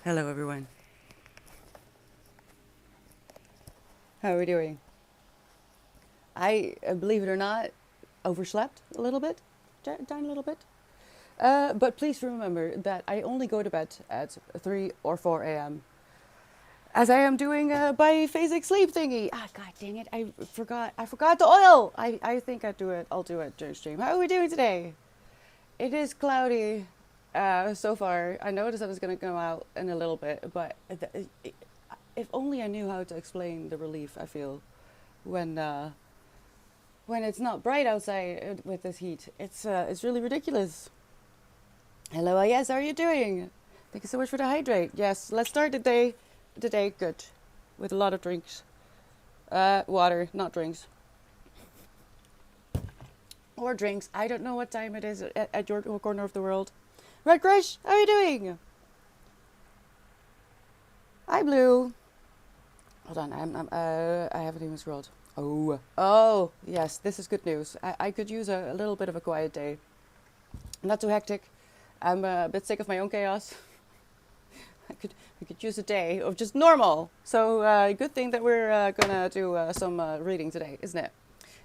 Hello, everyone. How are we doing? I, believe it or not, overslept a little bit, tiny little bit. But please remember that I only go to bed at 3 or 4 a.m. as I am doing a biphasic sleep thingy. Ah, god dang it! I forgot. I forgot the oil. I think I do it. I'll do it during stream. How are we doing today? It is cloudy. So far, I noticed that it's going to go out in a little bit, but if only I knew how to explain the relief I feel when when it's not bright outside with this heat. It's really ridiculous. Hello, yes, how are you doing? Thank you so much for the hydrate. Yes, let's start the day good, with a lot of drinks. Water, not drinks. Or drinks. I don't know what time it is at your corner of the world. Red Crush, how are you doing? Hi, Blue. Hold on, I haven't even scrolled. Oh, yes, this is good news. I could use a little bit of a quiet day. Not too hectic. I'm a bit sick of my own chaos. I could use a day of just normal. So good thing that we're gonna do some reading today, isn't it?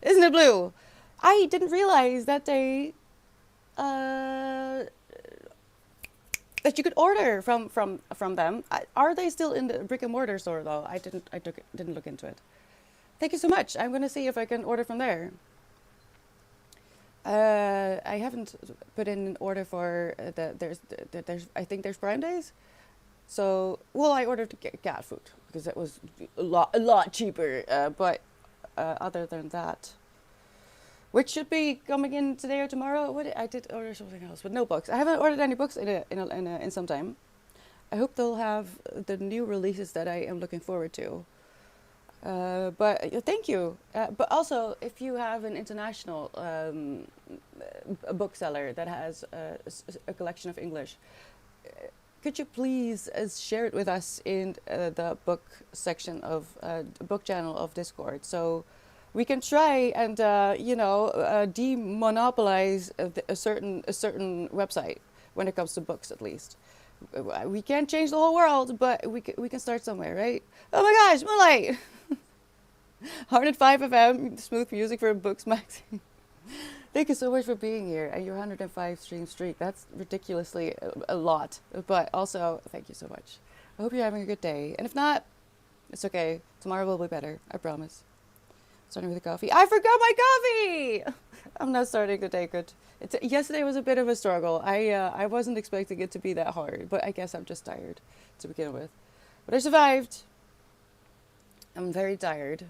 Isn't it, Blue? I didn't realize that they that you could order from them. Are they still in the brick and mortar store though? Didn't look into it. Thank you so much. I'm gonna see if I can order from there. I haven't put in an order for there's I think there's Prime Days. So well, I ordered cat food because it was a lot cheaper. But other than that, which should be coming in today or tomorrow. I did order something else, but no books. I haven't ordered any books in some time. I hope they'll have the new releases that I am looking forward to. But thank you. But also, if you have an international a bookseller that has a collection of English, could you please share it with us in the book section of book channel of Discord, so we can try and demonopolize a certain website when it comes to books, at least. We can't change the whole world, but we can start somewhere, right? Oh my gosh, Moonlight! 105 FM, smooth music for Books Magazine. Thank you so much for being here and your 105 stream streak. That's ridiculously a lot, but also thank you so much. I hope you're having a good day, and if not, it's okay. Tomorrow will be better, I promise. Starting with the coffee. I forgot my coffee! I'm not starting the day good. Yesterday was a bit of a struggle. I wasn't expecting it to be that hard, but I guess I'm just tired to begin with. But I survived. I'm very tired.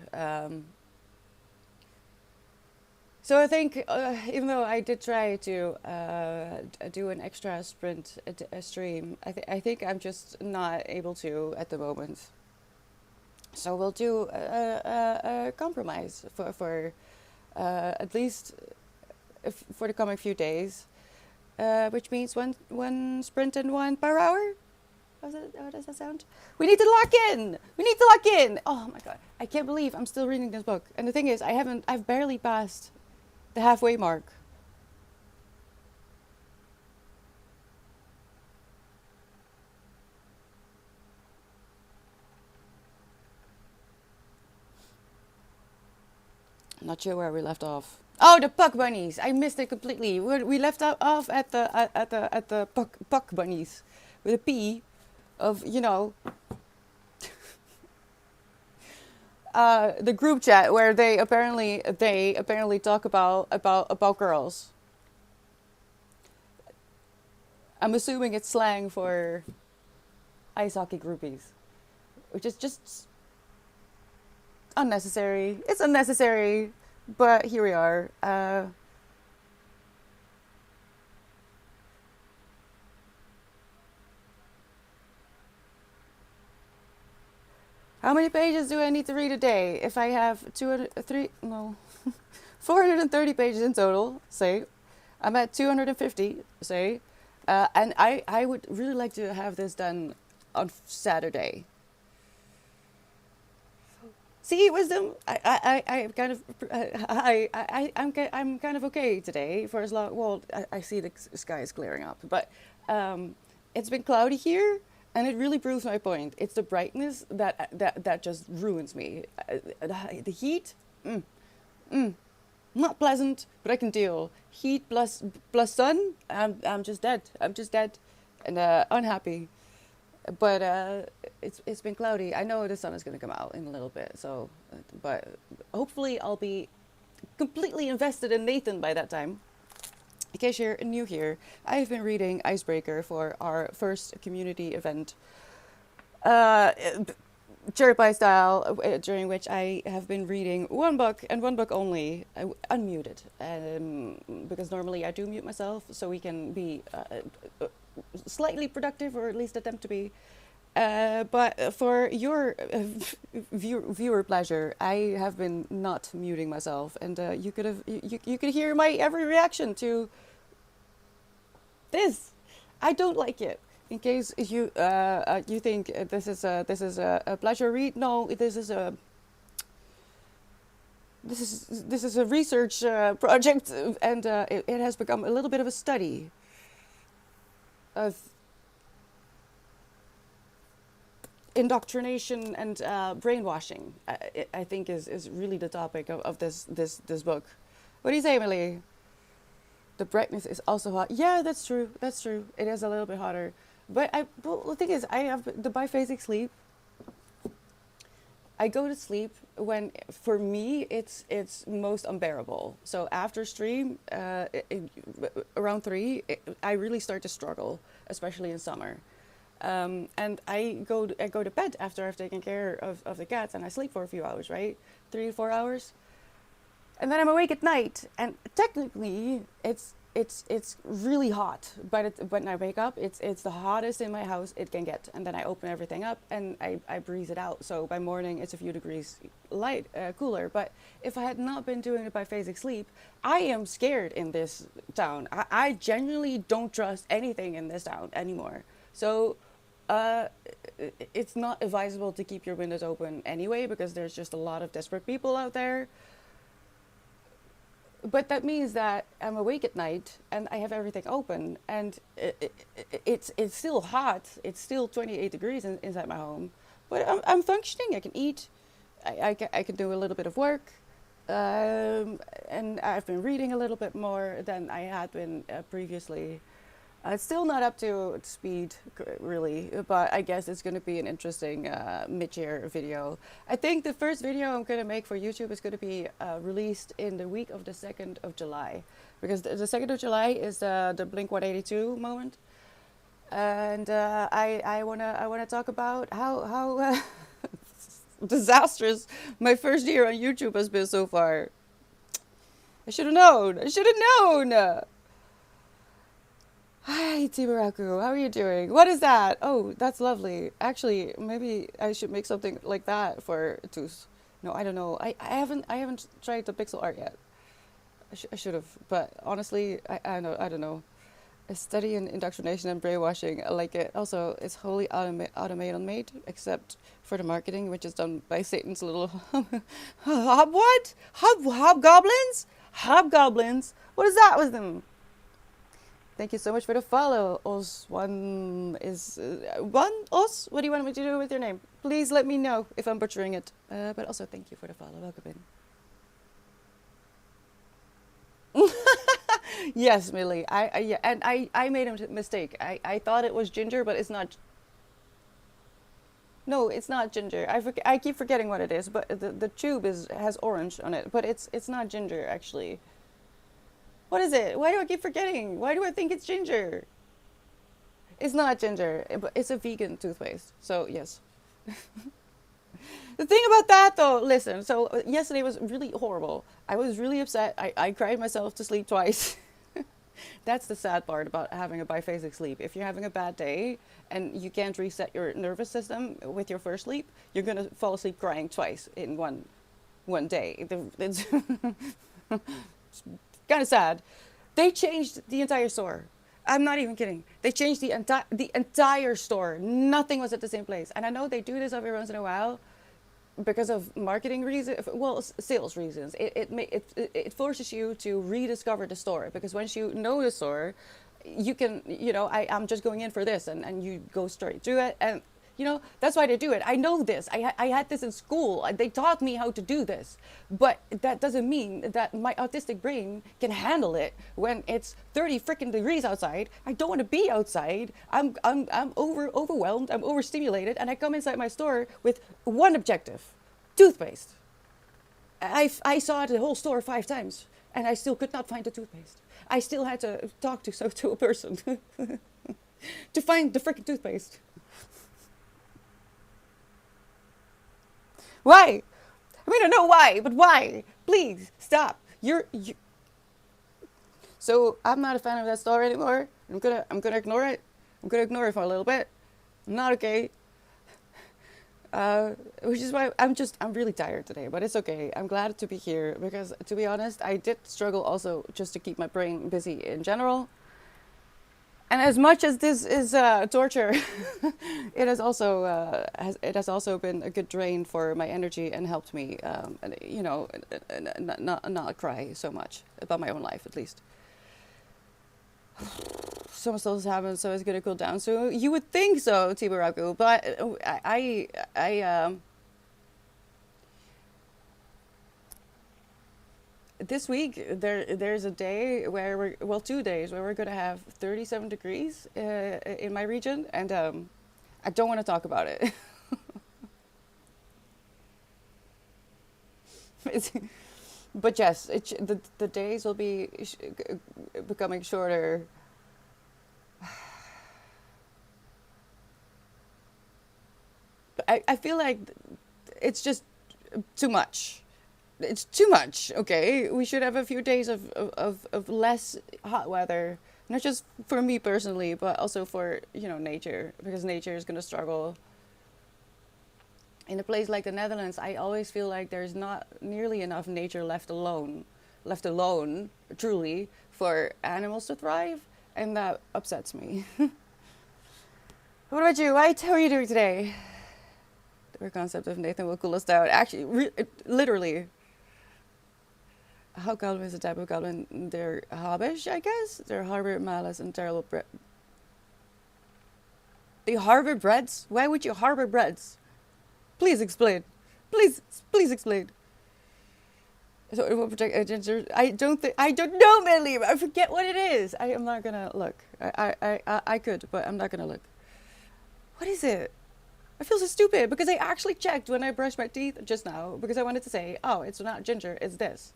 So I think, even though I did try to do an extra sprint stream, I think I'm just not able to at the moment. So we'll do a compromise for at least for the coming few days, which means one sprint and one per hour. How does that sound? We need to lock in. We need to lock in. Oh my god, I can't believe I'm still reading this book. And the thing is, I've barely passed the halfway mark. I'm not sure where we left off. Oh, the puck bunnies! I missed it completely. We left off at the puck bunnies with a P, of the group chat where they apparently talk about girls. I'm assuming it's slang for ice hockey groupies, which is just unnecessary. It's unnecessary, but here we are. How many pages do I need to read a day? If I have 430 pages in total, say, I'm at 250, say, and I would really like to have this done on Saturday. See, wisdom. I kind of I'm kind of okay today for as long. Well, I see the sky is clearing up, but it's been cloudy here, And it really proves my point. It's the brightness that just ruins me. The heat, mm, mm, not pleasant, but I can deal. Heat plus sun, I'm just dead. I'm just dead, and unhappy. But it's been cloudy. I know the sun is gonna come out in a little bit. So, but hopefully I'll be completely invested in Nathan by that time. In case you're new here, I've been reading Icebreaker for our first community event, uh, cherry pie style, during which I have been reading one book and one book only, unmuted, because normally I do mute myself so we can be slightly productive, or at least attempt to be. But for your viewer pleasure, I have been not muting myself, and you could hear my every reaction to this. I don't like it. In case you think this is a pleasure read, no, this is a research project, and it has become a little bit of a study of indoctrination and brainwashing. I think is really the topic of this book. What do you say, Emily? The brightness is also hot. Yeah, that's true. That's true. It is a little bit hotter. But well, the thing is, I have the biphasic sleep. I go to sleep when, for me, it's most unbearable. So after stream, around 3, I really start to struggle, especially in summer. And I go to bed after I've taken care of the cats, and I sleep for a few hours, right? 3 to 4 hours. And then I'm awake at night, and technically it's really hot. But when I wake up, it's the hottest in my house it can get. And then I open everything up and I breeze it out. So by morning it's a few degrees cooler. But if I had not been doing it by biphasic sleep, I am scared in this town. I genuinely don't trust anything in this town anymore. So it's not advisable to keep your windows open anyway, because there's just a lot of desperate people out there. But that means that I'm awake at night and I have everything open, and it's still hot. It's still 28 degrees inside my home, but I'm functioning. I can eat. I can do a little bit of work, and I've been reading a little bit more than I had been previously. It's still not up to speed, really, but I guess it's going to be an interesting mid-year video. I think the first video I'm going to make for YouTube is going to be released in the week of the 2nd of July. Because the 2nd of July is the Blink 182 moment. And I wanna talk about how disastrous my first year on YouTube has been so far. I should have known. I should have known. Hi, Tibaraku. How are you doing? What is that? Oh, that's lovely. Actually, maybe I should make something like that for Toos. No, I don't know. I haven't tried the pixel art yet. I should have, but honestly, I don't know. A study in indoctrination and brainwashing. I like it. Also, it's wholly automated made, except for the marketing, which is done by Satan's little hobgoblins. Hobgoblins. What is that with them? Thank you so much for the follow. Os1 is... one? Os? What do you want me to do with your name? Please let me know if I'm butchering it. But also, thank you for the follow. Welcome in. Yes, Millie. Yeah, and I made a mistake. I thought it was ginger, but it's not. No, it's not ginger. I keep forgetting what it is, but the tube has orange on it, but it's not ginger, actually. What is it? Why do I keep forgetting? Why do I think it's ginger? It's not ginger, but it's a vegan toothpaste. So, yes. The thing about that, though, listen. So, yesterday was really horrible. I was really upset. I cried myself to sleep twice. That's the sad part about having a biphasic sleep. If you're having a bad day and you can't reset your nervous system with your first sleep, you're going to fall asleep crying twice in one day. It's kind of sad. They changed the entire store. I'm not even kidding. They changed the entire store. Nothing was at the same place. And I know they do this every once in a while because of marketing reasons, well, sales reasons. It forces you to rediscover the store, because once you know the store, you can, I'm just going in for this, and you go straight through it. And, that's why they do it. I know this. I had this in school. They taught me how to do this. But that doesn't mean that my autistic brain can handle it when it's 30 freaking degrees outside. I don't want to be outside. I'm overwhelmed. I'm overstimulated. And I come inside my store with one objective: toothpaste. I saw the whole store 5 times, and I still could not find the toothpaste. I still had to talk to a person to find the freaking toothpaste. Why? I mean, I know why, but why? Please stop. You. So I'm not a fan of that store anymore. I'm gonna ignore it. I'm gonna ignore it for a little bit. I'm not okay. Which is why I'm really tired today, but it's okay. I'm glad to be here because, to be honest, I did struggle also just to keep my brain busy in general. And as much as this is torture, it has also been a good drain for my energy and helped me, not cry so much about my own life, at least. So much still happens, so it's gonna cool down. So you would think so, Tibaraku, but this week there's a day where 2 days where we're gonna have 37 degrees in my region, and I don't want to talk about it. But yes, the days will be becoming shorter. I feel like it's just too much. It's too much, okay? We should have a few days of less hot weather. Not just for me personally, but also for, nature. Because nature is going to struggle. In a place like the Netherlands, I always feel like there's not nearly enough nature left alone, truly, for animals to thrive. And that upsets me. What about you? How are you doing today? The concept of Nathan will cool us down. Actually, literally. How goblin is a type of goblin? They're hobbish, I guess. They're harbor malice and terrible bread. They harbor breads? Why would you harbor breads? Please explain. Please explain. So it will protect a ginger. I don't know, Melly. I forget what it is. I am not gonna look. I could, but I'm not gonna look. What is it? I feel so stupid because I actually checked when I brushed my teeth just now because I wanted to say, oh, it's not ginger, it's this.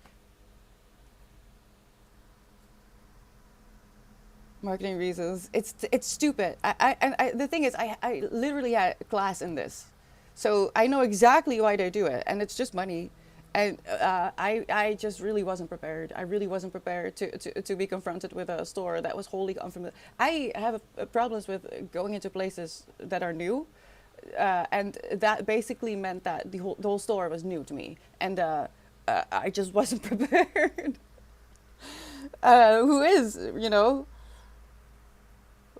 Marketing reasons. It's stupid. The thing is, I literally had a class in this, so I know exactly why they do it, and it's just money. And I just really wasn't prepared. I really wasn't prepared to be confronted with a store that was wholly unfamiliar. I have problems with going into places that are new, and that basically meant that the whole store was new to me, and I just wasn't prepared. Who is,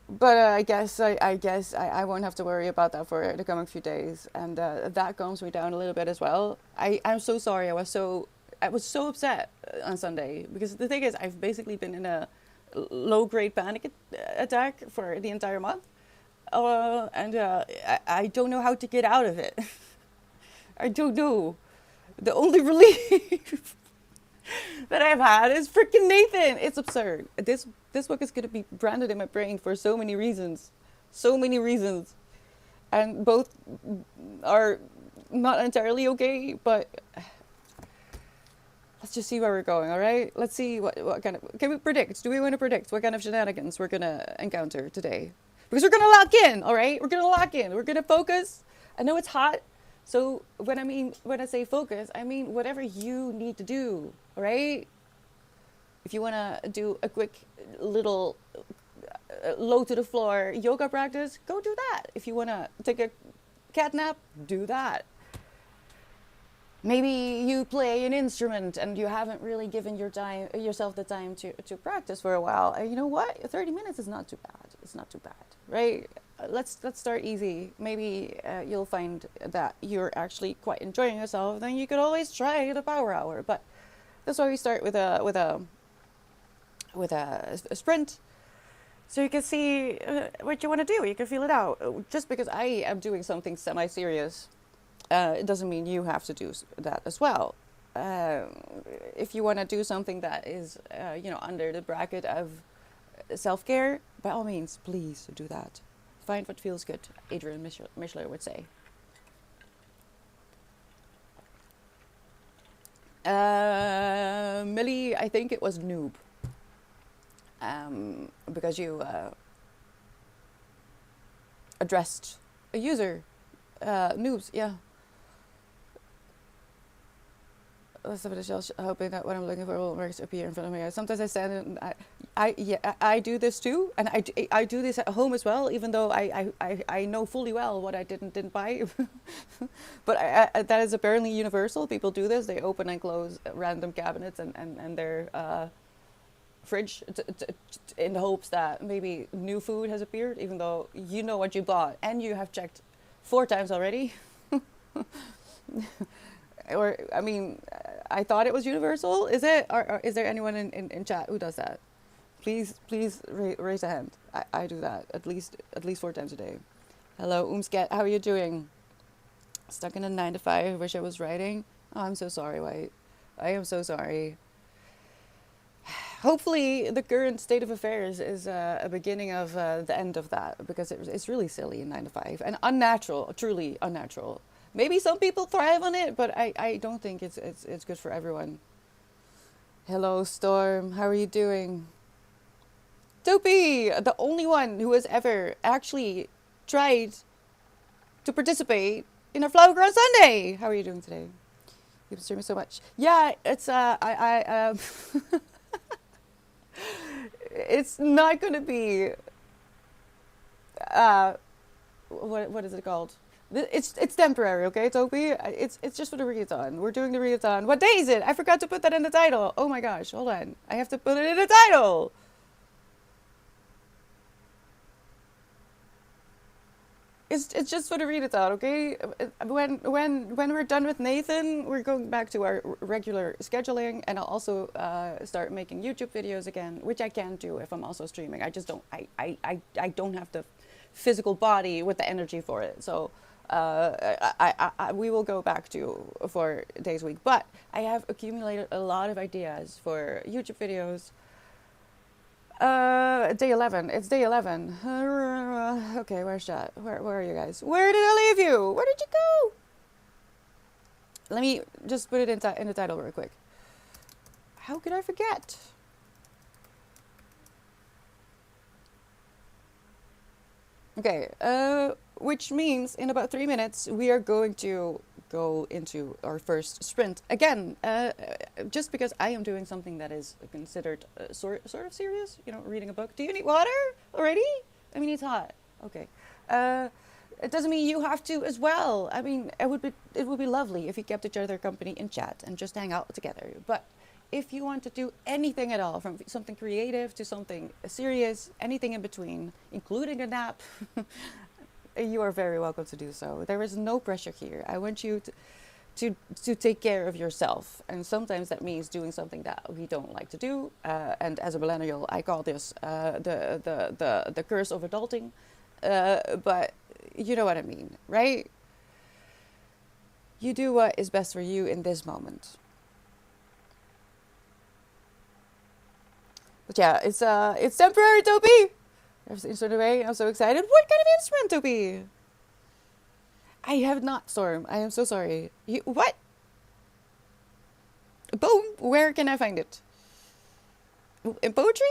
But I guess I won't have to worry about that for the coming few days, and that calms me down a little bit as well. I'm so sorry. I was so upset on Sunday because the thing is, I've basically been in a low-grade panic attack for the entire month, and I don't know how to get out of it. I don't know. The only relief that I've had is freaking Nathan. It's absurd. This book is going to be branded in my brain for so many reasons. And both are not entirely okay, but let's just see where we're going, all right? Let's see what kind of... Can we predict? Do we want to predict what kind of shenanigans we're going to encounter today? Because we're going to lock in, all right? We're going to lock in. We're going to focus. I know it's hot. So when I say focus, I mean whatever you need to do, all right? If you want to do a quick little low to the floor yoga practice, go do that. If you want to take a cat nap, do that. Maybe you play an instrument and you haven't really given yourself the time to practice for a while. And you know what? 30 minutes is not too bad. It's not too bad, right? Let's start easy. Maybe you'll find that you're actually quite enjoying yourself. Then you could always try the power hour. But that's why we start with a sprint. so you can see what you want to do. You can feel it out. Just because I am doing something semi-serious, it doesn't mean you have to do that as well. Uh, if you want to do something that is, under the bracket of self-care, by all means, please do that. Find what feels good, Adrian Mishler would say. Millie, I think it was noob. Because you addressed a user. Noobs, yeah. Somebody else hoping that what I'm looking for will work appear in front of me. Sometimes I stand and I do this too, and I do this at home as well, even though I know fully well what I didn't buy. But that is apparently universal. People do this. They open and close random cabinets and their fridge in the hopes that maybe new food has appeared, even though you know what you bought and you have checked 4 times already. Or, I mean, I thought it was universal. Is it? Or is there anyone in chat who does that? Please raise a hand. I do that at least 4 times a day. Hello, Umsket. How are you doing? Stuck in a 9 to 5. Wish I was writing. Oh, I'm so sorry, White. I am so sorry. Hopefully, the current state of affairs is a beginning of the end of that, because it's really silly in 9 to 5 and unnatural, truly unnatural. Maybe some people thrive on it, but I don't think it's good for everyone. Hello, Storm. How are you doing? Dopey, the only one who has ever actually tried to participate in a Flower Ground Sunday. How are you doing today? You've been streaming so much. Yeah, it's it's not gonna be what is it called? It's temporary, okay, Toby? It's just for the readathon. We're doing the readathon. What day is it? I forgot to put that in the title. Oh my gosh, hold on. I have to put it in the title. It's just for the readathon, okay? When we're done with Nathan, we're going back to our regular scheduling, and I'll also start making YouTube videos again, which I can do if I'm also streaming. I just don't I don't have the physical body with the energy for it. So we will go back to 4 days a week. But I have accumulated a lot of ideas for YouTube videos. Day 11. It's day 11. Okay, where's that? Where are you guys? Where did I leave you? Where did you go? Let me just put it in the title real quick. How could I forget? Okay, which means in about 3 minutes we are going to go into our first sprint again. Just because I am doing something that is considered sort of serious, reading a book. Do you need water already? I mean, it's hot. Okay. It doesn't mean you have to as well. I mean, it would be lovely if you kept each other company in chat and just hang out together. But if you want to do anything at all, from something creative to something serious, anything in between, including a nap, you are very welcome to do so. There is no pressure here. I want you to take care of yourself, and sometimes that means doing something that we don't like to do. And as a millennial, I call this the curse of adulting. But you know what I mean, right? You do what is best for you in this moment. But yeah, it's temporary, Toby. Instrument away. I'm so excited. What kind of instrument, Toby? I have not, Storm. I am so sorry. What? Boom. Where can I find it? In poetry?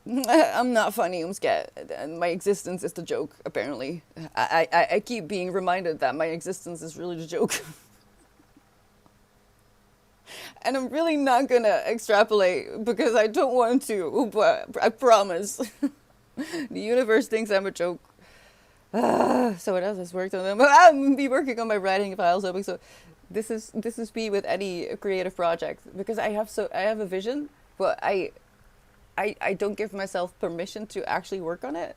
I'm not funny, Umsket. My existence is the joke, apparently. I keep being reminded that my existence is really the joke. And I'm really not gonna extrapolate because I don't want to, but I promise. The universe thinks I'm a joke. So what else has worked on them? I'll be working on my writing files, hoping so. This is me with any creative project, because I have a vision, but I don't give myself permission to actually work on it.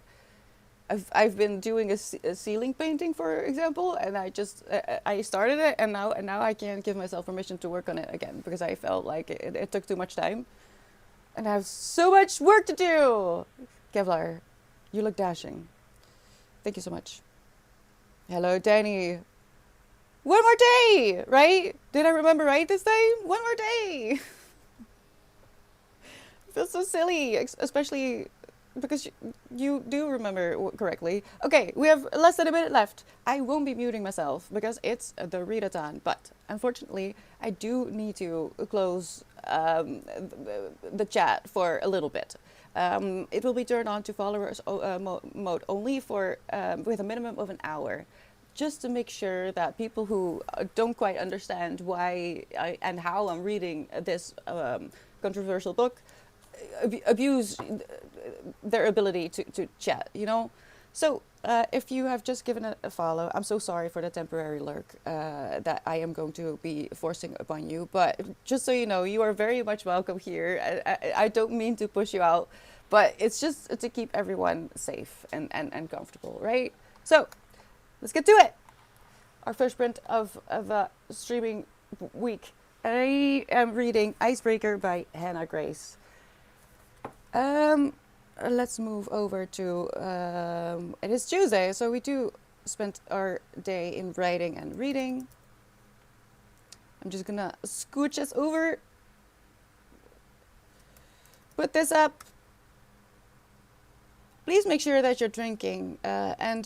I've been doing a ceiling painting, for example, and I started it, and now I can't give myself permission to work on it again because I felt like it took too much time, and I have so much work to do. Kevlar, you look dashing. Thank you so much. Hello, Danny. One more day, right? Did I remember right this time? One more day. I feel so silly, especially because you do remember correctly. Okay, we have less than a minute left. I won't be muting myself because it's the readathon, but unfortunately, I do need to close the chat for a little bit. It will be turned on to followers mode only for with a minimum of an hour, just to make sure that people who don't quite understand why and how I'm reading this controversial book abuse their ability to chat, you know? So if you have just given a follow, I'm so sorry for the temporary lurk that I am going to be forcing upon you. But just so you know, you are very much welcome here. I don't mean to push you out, but it's just to keep everyone safe and comfortable, right? So let's get to it. Our first print of streaming week. I am reading Icebreaker by Hannah Grace. Let's move over to, it is Tuesday, so we do spend our day in writing and reading. I'm just gonna scooch us over, put this up. Please make sure that you're drinking and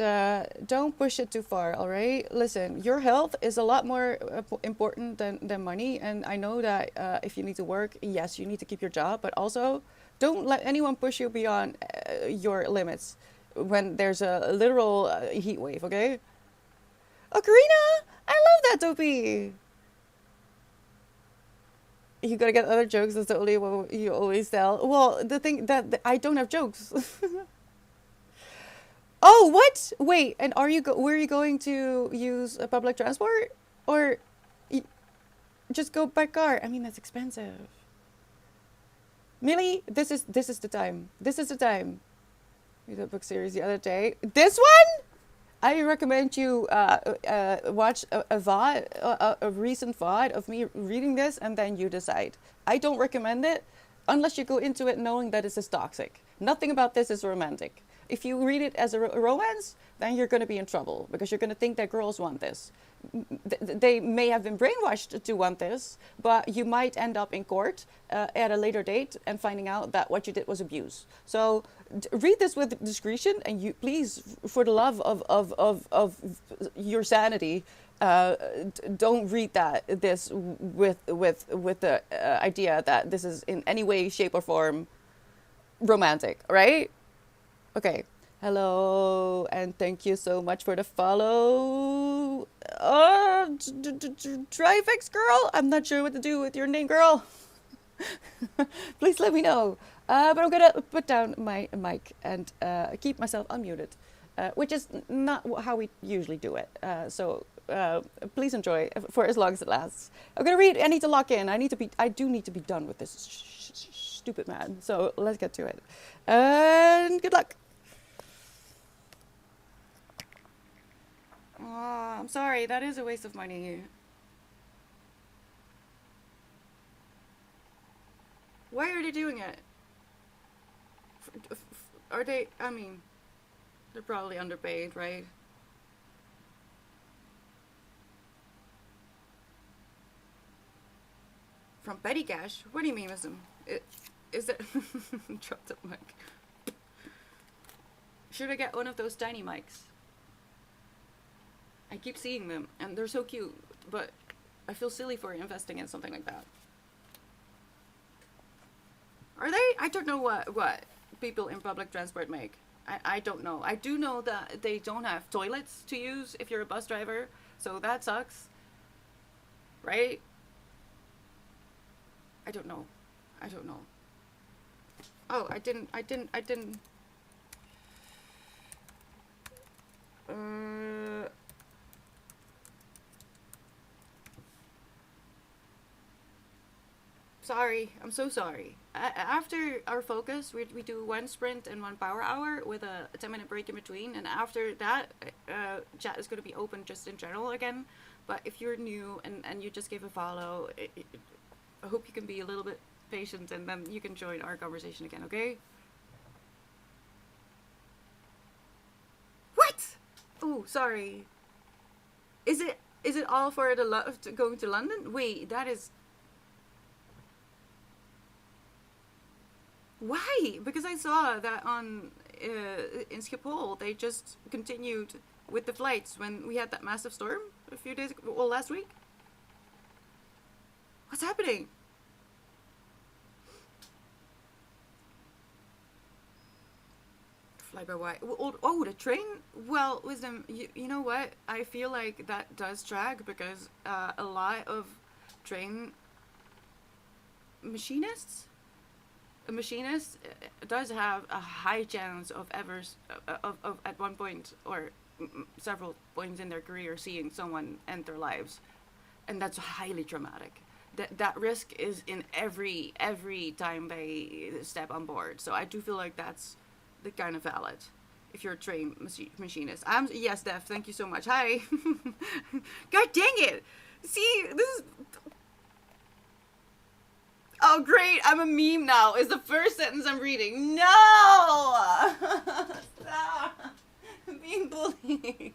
don't push it too far, all right? Listen, your health is a lot more important than money, and I know that if you need to work, yes, you need to keep your job, but also don't let anyone push you beyond your limits when there's a literal heat wave, okay? Oh, Karina! I love that, Dopey! You gotta get other jokes, that's the only one you always tell. Well, the thing that I don't have jokes. Oh, what? Wait, and were you going to use a public transport? Or just go by car? I mean, that's expensive. Millie, this is the time. This is the time. Read the book series the other day. This one? I recommend you watch a VOD, a recent VOD of me reading this, and then you decide. I don't recommend it unless you go into it knowing that this is toxic. Nothing about this is romantic. If you read it as a romance, then you're going to be in trouble because you're going to think that girls want this. They may have been brainwashed to want this, but you might end up in court at a later date and finding out that what you did was abuse. So read this with discretion, and you please, for the love of your sanity, don't read this with the idea that this is in any way, shape, or form romantic, right? Okay. Hello, and thank you so much for the follow. Trifex girl? I'm not sure what to do with your name, girl. Please let me know. But I'm gonna put down my mic and keep myself unmuted, which is not how we usually do it. So please enjoy for as long as it lasts. I'm gonna read. I need to lock in. I do need to be done with this stupid man. So let's get to it. And good luck. Oh, I'm sorry. That is a waste of money. Why are they doing it? Are they? I mean, they're probably underpaid, right? From petty cash? What do you mean, wisdom? Is it? Drop the mic. Should I get one of those tiny mics? I keep seeing them, and they're so cute, but I feel silly for investing in something like that. Are they? I don't know what people in public transport make. I don't know. I do know that they don't have toilets to use if you're a bus driver, so that sucks. Right? I don't know. I don't know. Oh, I didn't. Sorry, I'm so sorry. After our focus, we do one sprint and one power hour with a 10-minute break in between. And after that, chat is going to be open just in general again. But if you're new and you just gave a follow, I hope you can be a little bit patient and then you can join our conversation again, okay? What? Oh, sorry. Is it all for the going to London? Wait, that is why? Because I saw that on in Schiphol they just continued with the flights when we had that massive storm a few days ago, well, last week. What's happening? Fly by why? Oh, the train. Well, wisdom. You know what? I feel like that does drag because a lot of train machinists a machinist does have a high chance of ever of at one point or several points in their career seeing someone end their lives, and that's highly traumatic. That risk is in every time they step on board. So I do feel like that's the kind of valid. If you're a trained machinist, I'm yes, Dev. Thank you so much. Hi. God dang it! See, this is oh, great! I'm a meme now. Is the first sentence I'm reading. No! Stop! I'm being bullied.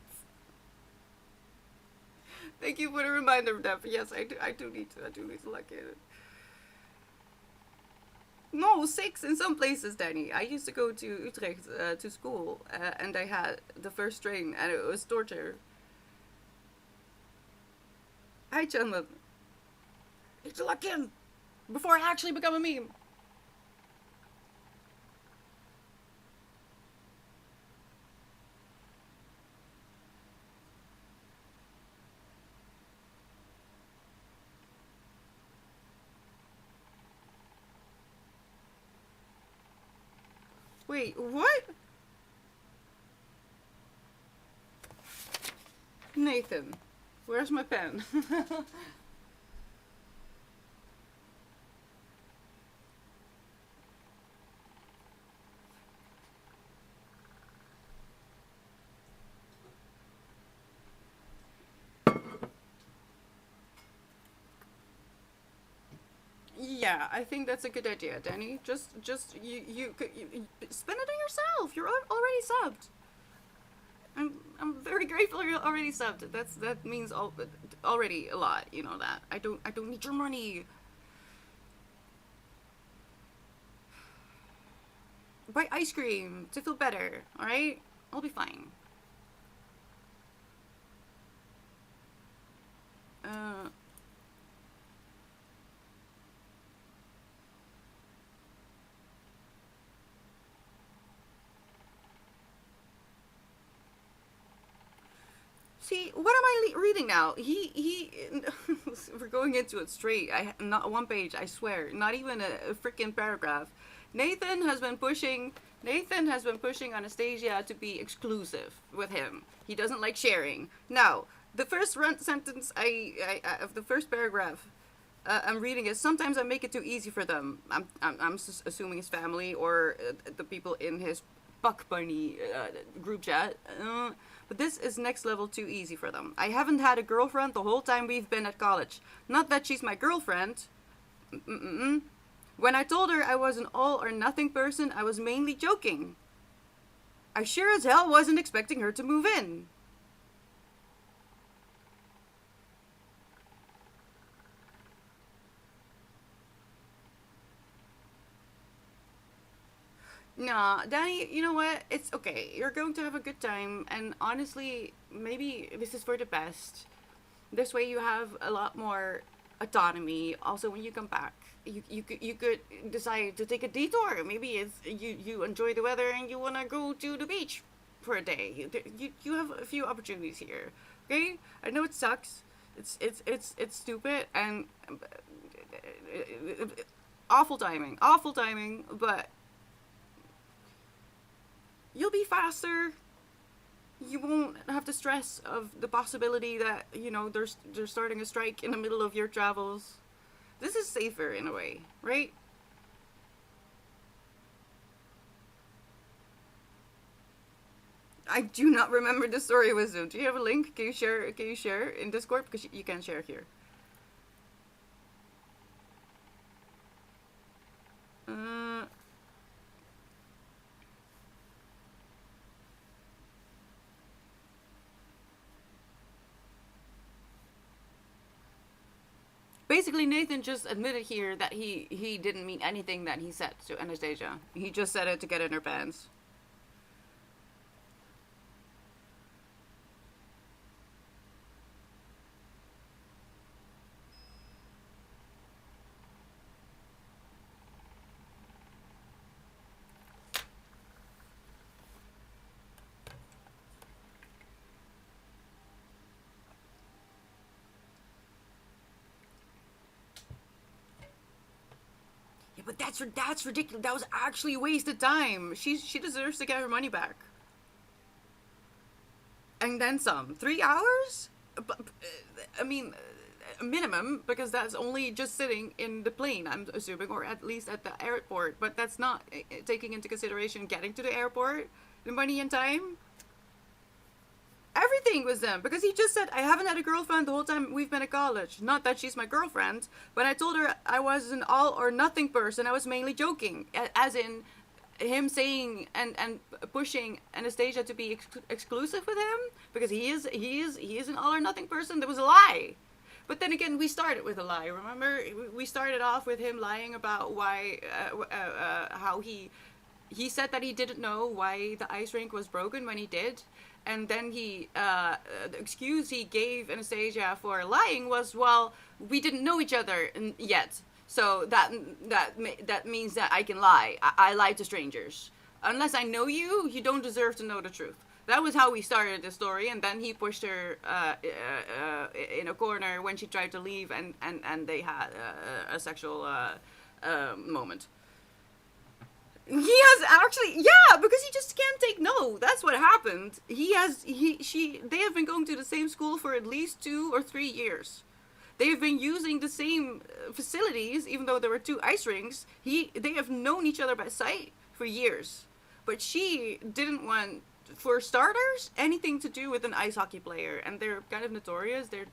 Thank you for the reminder, Def. Yes, I do need to. I do need to look at it. No, 6 in some places, Danny. I used to go to Utrecht to school, and I had the first train, and it was torture. Hi, Chandler. Need to look in before I actually become a meme. Wait, what? Nathan, where's my pen? Yeah, I think that's a good idea, Danny. Just you spin it on yourself. You're already subbed. I'm very grateful you're already subbed. That means already a lot. You know that. I don't need your money. Buy ice cream to feel better. All right, I'll be fine. Uh, See, what am I reading now? We're going into it straight. Not one page. I swear, not even a freaking paragraph. Nathan has been pushing. Nathan has been pushing Anastasia to be exclusive with him. He doesn't like sharing. Now, the first sentence of the first paragraph I'm reading is sometimes I make it too easy for them. I'm assuming his family or the people in his Buck Bunny group chat. But this is next level too easy for them. I haven't had a girlfriend the whole time we've been at college. Not that she's my girlfriend. Mm-mm. When I told her I was an all or nothing person, I was mainly joking. I sure as hell wasn't expecting her to move in. Nah, Danny, you know what? It's okay. You're going to have a good time, and honestly, maybe this is for the best. This way, you have a lot more autonomy. Also, when you come back, you could decide to take a detour. Maybe it's you enjoy the weather and you wanna go to the beach for a day. You have a few opportunities here. Okay, I know it sucks. It's stupid and awful timing. Awful timing, but you'll be faster. You won't have the stress of the possibility that they're starting a strike in the middle of your travels. This is safer in a way, right? I do not remember the story, Wisdom. Do you have a link? Can you share? Can you share in Discord? Because you can't share here. Uh, Basically, Nathan just admitted here that he didn't mean anything that he said to Anastasia. He just said it to get in her pants. Yeah, but that's ridiculous. That was actually wasted time. She deserves to get her money back. And then some. 3 hours? I mean, minimum, because that's only just sitting in the plane, I'm assuming, or at least at the airport. But that's not taking into consideration getting to the airport, the money and time. Everything was them, because he just said, I haven't had a girlfriend the whole time we've been at college. Not that she's my girlfriend, but I told her I was an all or nothing person. I was mainly joking, as in him saying and pushing Anastasia to be exclusive with him, because he is an all or nothing person. That was a lie. But then again, we started with a lie. Remember, we started off with him lying about why, how he said that he didn't know why the ice rink was broken when he did, and then the excuse he gave Anastasia for lying was, well, we didn't know each other yet, so that means that I can lie. I lie to strangers. Unless I know you, you don't deserve to know the truth. That was how we started the story, and then he pushed her in a corner when she tried to leave, and they had a sexual moment. He has actually, yeah, because he just can't take no. That's what happened. They have been going to the same school for at least 2 or 3 years. They've been using the same facilities, even though there were two ice rinks. They have known each other by sight for years. But she didn't want, for starters, anything to do with an ice hockey player. And they're kind of notorious. They're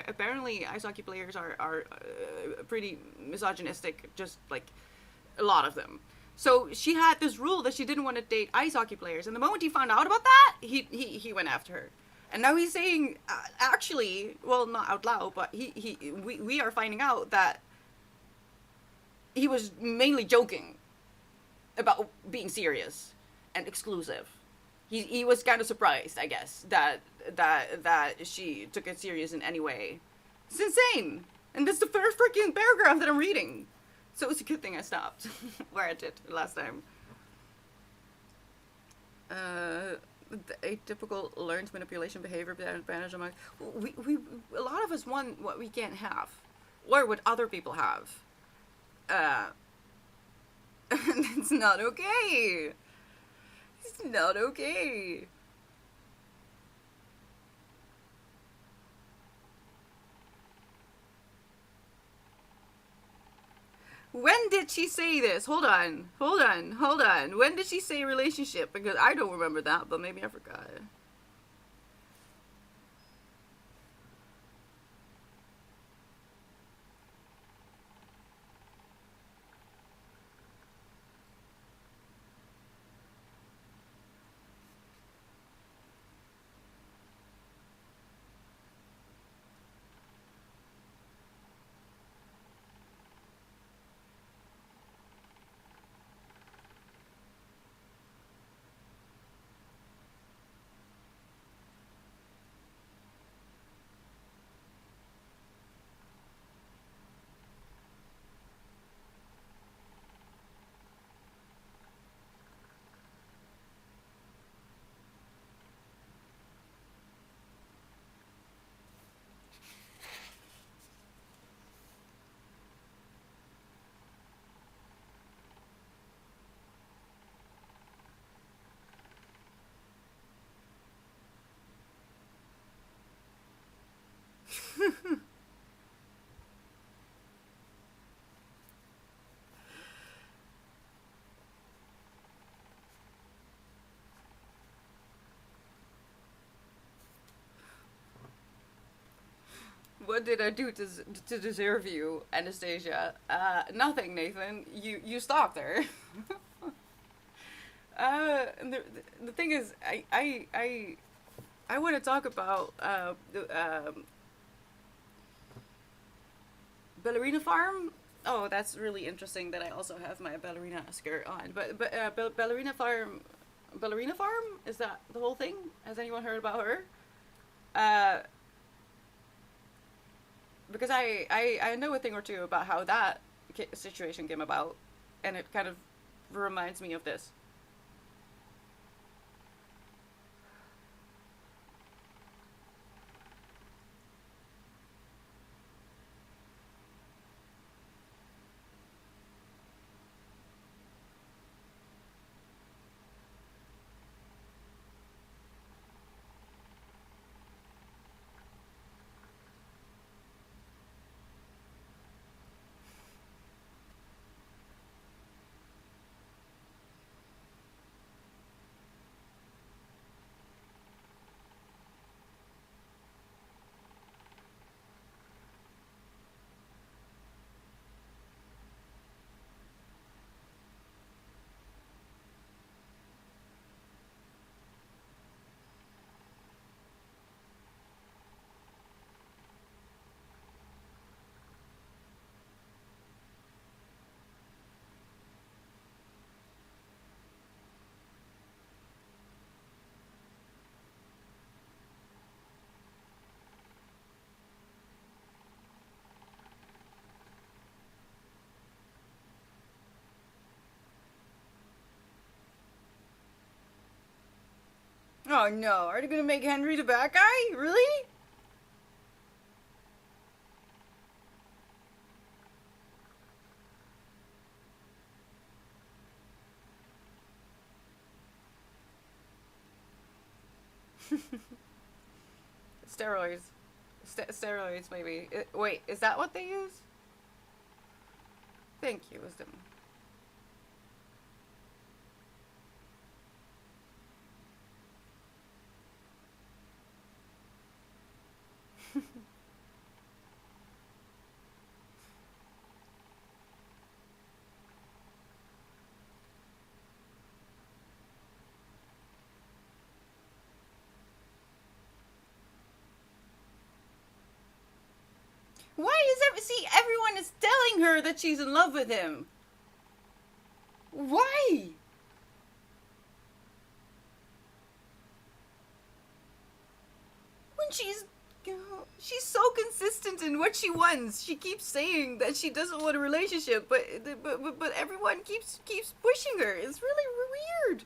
apparently ice hockey players are pretty misogynistic, just like a lot of them. So she had this rule that she didn't want to date ice hockey players, and the moment he found out about that, he went after her. And now he's saying, actually, well, not out loud, but we are finding out that he was mainly joking about being serious and exclusive. He was kind of surprised, I guess, that she took it serious in any way. It's insane, and that's the first freaking paragraph that I'm reading. So it's a good thing I stopped where I did last time. The atypical learned manipulation behavior advantage among a lot of us want what we can't have, or what other people have. And it's not okay. It's not okay. When did she say this? Hold on. When did she say relationship? Because I don't remember that, but maybe I forgot. what did I do to deserve you, Anastasia? Nothing, Nathan. You stalked her. And the thing is, I want to talk about the ballerina farm. Oh, that's really interesting that I also have my ballerina skirt on. But ballerina farm, is that the whole thing? Has anyone heard about her? Uh, because I know a thing or two about how that situation came about, and it kind of reminds me of this. Oh no, are they gonna make Henry the bad guy? Really? Steroids. Steroids, maybe. Wait, is that what they use? Thank you, wisdom. Why is everyone is telling her that she's in love with him? Why? When she's so consistent in what she wants. She keeps saying that she doesn't want a relationship, but everyone keeps pushing her. It's really weird.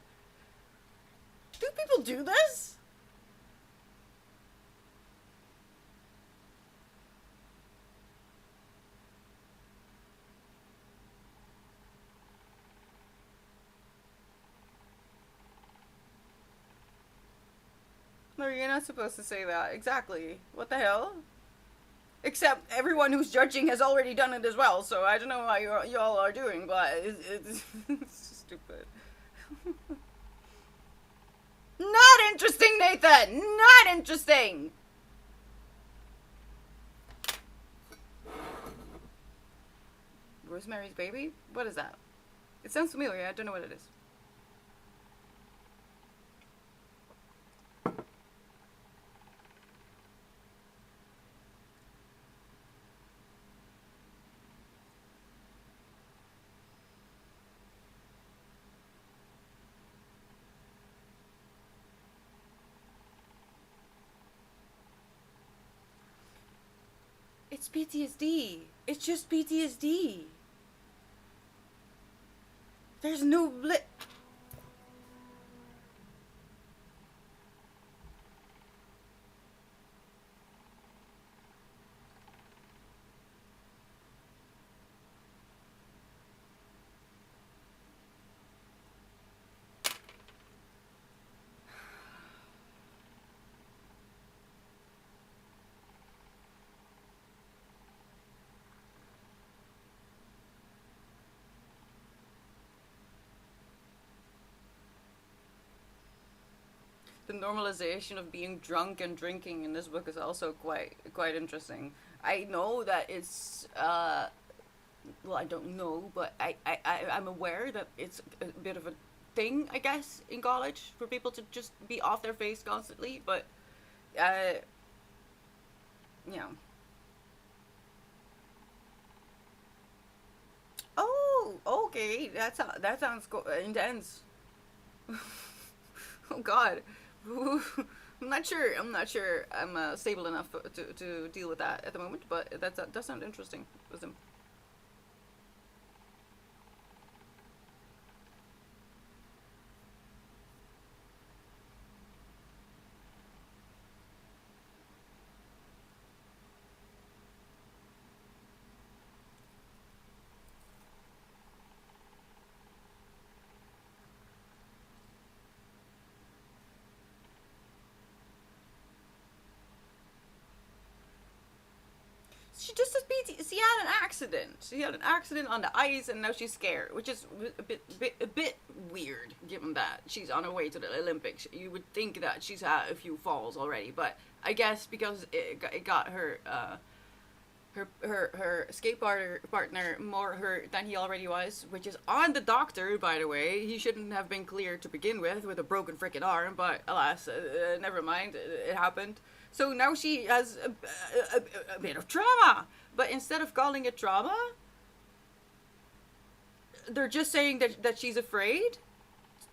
Do people do this? No, you're not supposed to say that. Exactly. What the hell? Except everyone who's judging has already done it as well, so I don't know how y'all are doing, but it's stupid. Not interesting, Nathan! Not interesting! Rosemary's Baby? What is that? It sounds familiar, I don't know what it is. It's PTSD. It's just PTSD. There's no the normalization of being drunk and drinking in this book is also quite interesting. I know that it's well, I don't know, but I'm aware that it's a bit of a thing, I guess, in college for people to just be off their face constantly. But uh, you know, oh, okay, that sounds intense. Oh God, I'm not sure. I'm not sure. I'm stable enough to deal with that at the moment, but that does sound interesting. Wisdom. She just she had an accident. She had an accident on the ice, and now she's scared, which is a bit weird, given that she's on her way to the Olympics. You would think that she's had a few falls already, but I guess because it got her her skateboarder partner more hurt than he already was, which is on the doctor, by the way. He shouldn't have been cleared to begin with a broken freaking arm, but alas, never mind, it happened. So now she has a bit of trauma, but instead of calling it trauma, they're just saying that she's afraid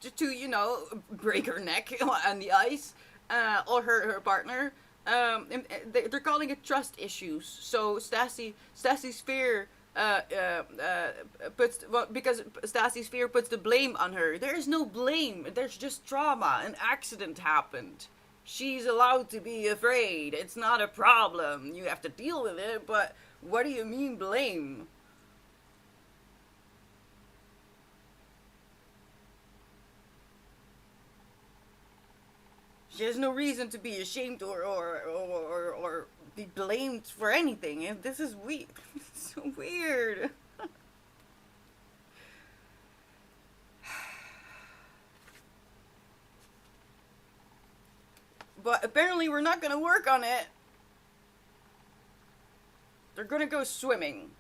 to break her neck on the ice, or her partner. They're calling it trust issues. So Stassi's fear puts, well, because Stassi's fear puts the blame on her. There is no blame. There's just trauma. An accident happened. She's allowed to be afraid. It's not a problem. You have to deal with it. But what do you mean blame? She has no reason to be ashamed or be blamed for anything. And this is weird. It's so weird. But apparently we're not gonna work on it. They're gonna go swimming.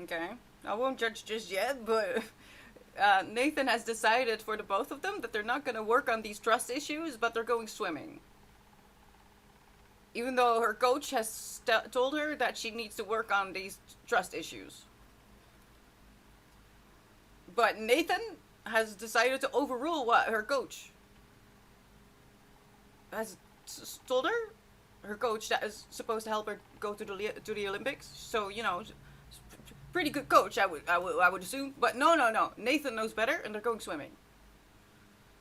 Okay. I won't judge just yet, but Nathan has decided for the both of them that they're not gonna work on these trust issues, but they're going swimming. Even though her coach has told her that she needs to work on these trust issues. But Nathan has decided to overrule what her coach has told her. Her coach that is supposed to help her go to the Olympics. So pretty good coach, I would assume. But no. Nathan knows better, and they're going swimming.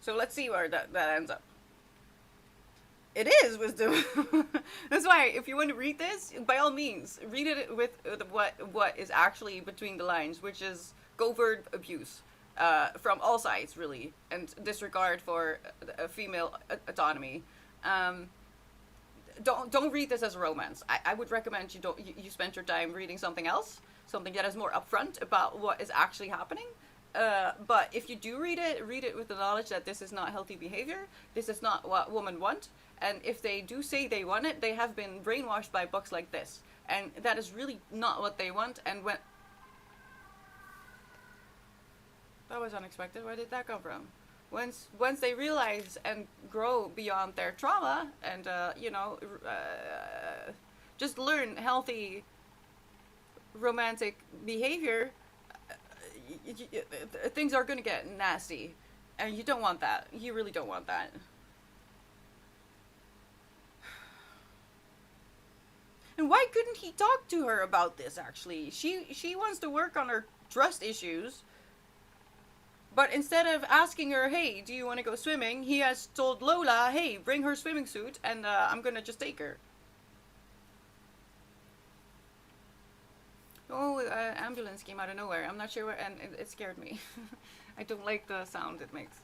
So let's see where that ends up. It is wisdom. That's why, if you want to read this, by all means, read it with what is actually between the lines, which is covert abuse from all sides, really, and disregard for female autonomy. Don't read this as a romance. I would recommend you spend your time reading something else, something that is more upfront about what is actually happening. But if you do read it with the knowledge that this is not healthy behavior. This is not what women want. And if they do say they want it, they have been brainwashed by books like this. And that is really not what they want. And when... That was unexpected. Where did that come from? Once they realize and grow beyond their trauma and, just learn healthy romantic behavior, things are going to get nasty. And you don't want that. You really don't want that. And why couldn't he talk to her about this, actually? She wants to work on her trust issues. But instead of asking her, hey, do you want to go swimming? He has told Lola, hey, bring her swimming suit and I'm going to just take her. Oh, ambulance came out of nowhere. I'm not sure where, and it scared me. I don't like the sound it makes.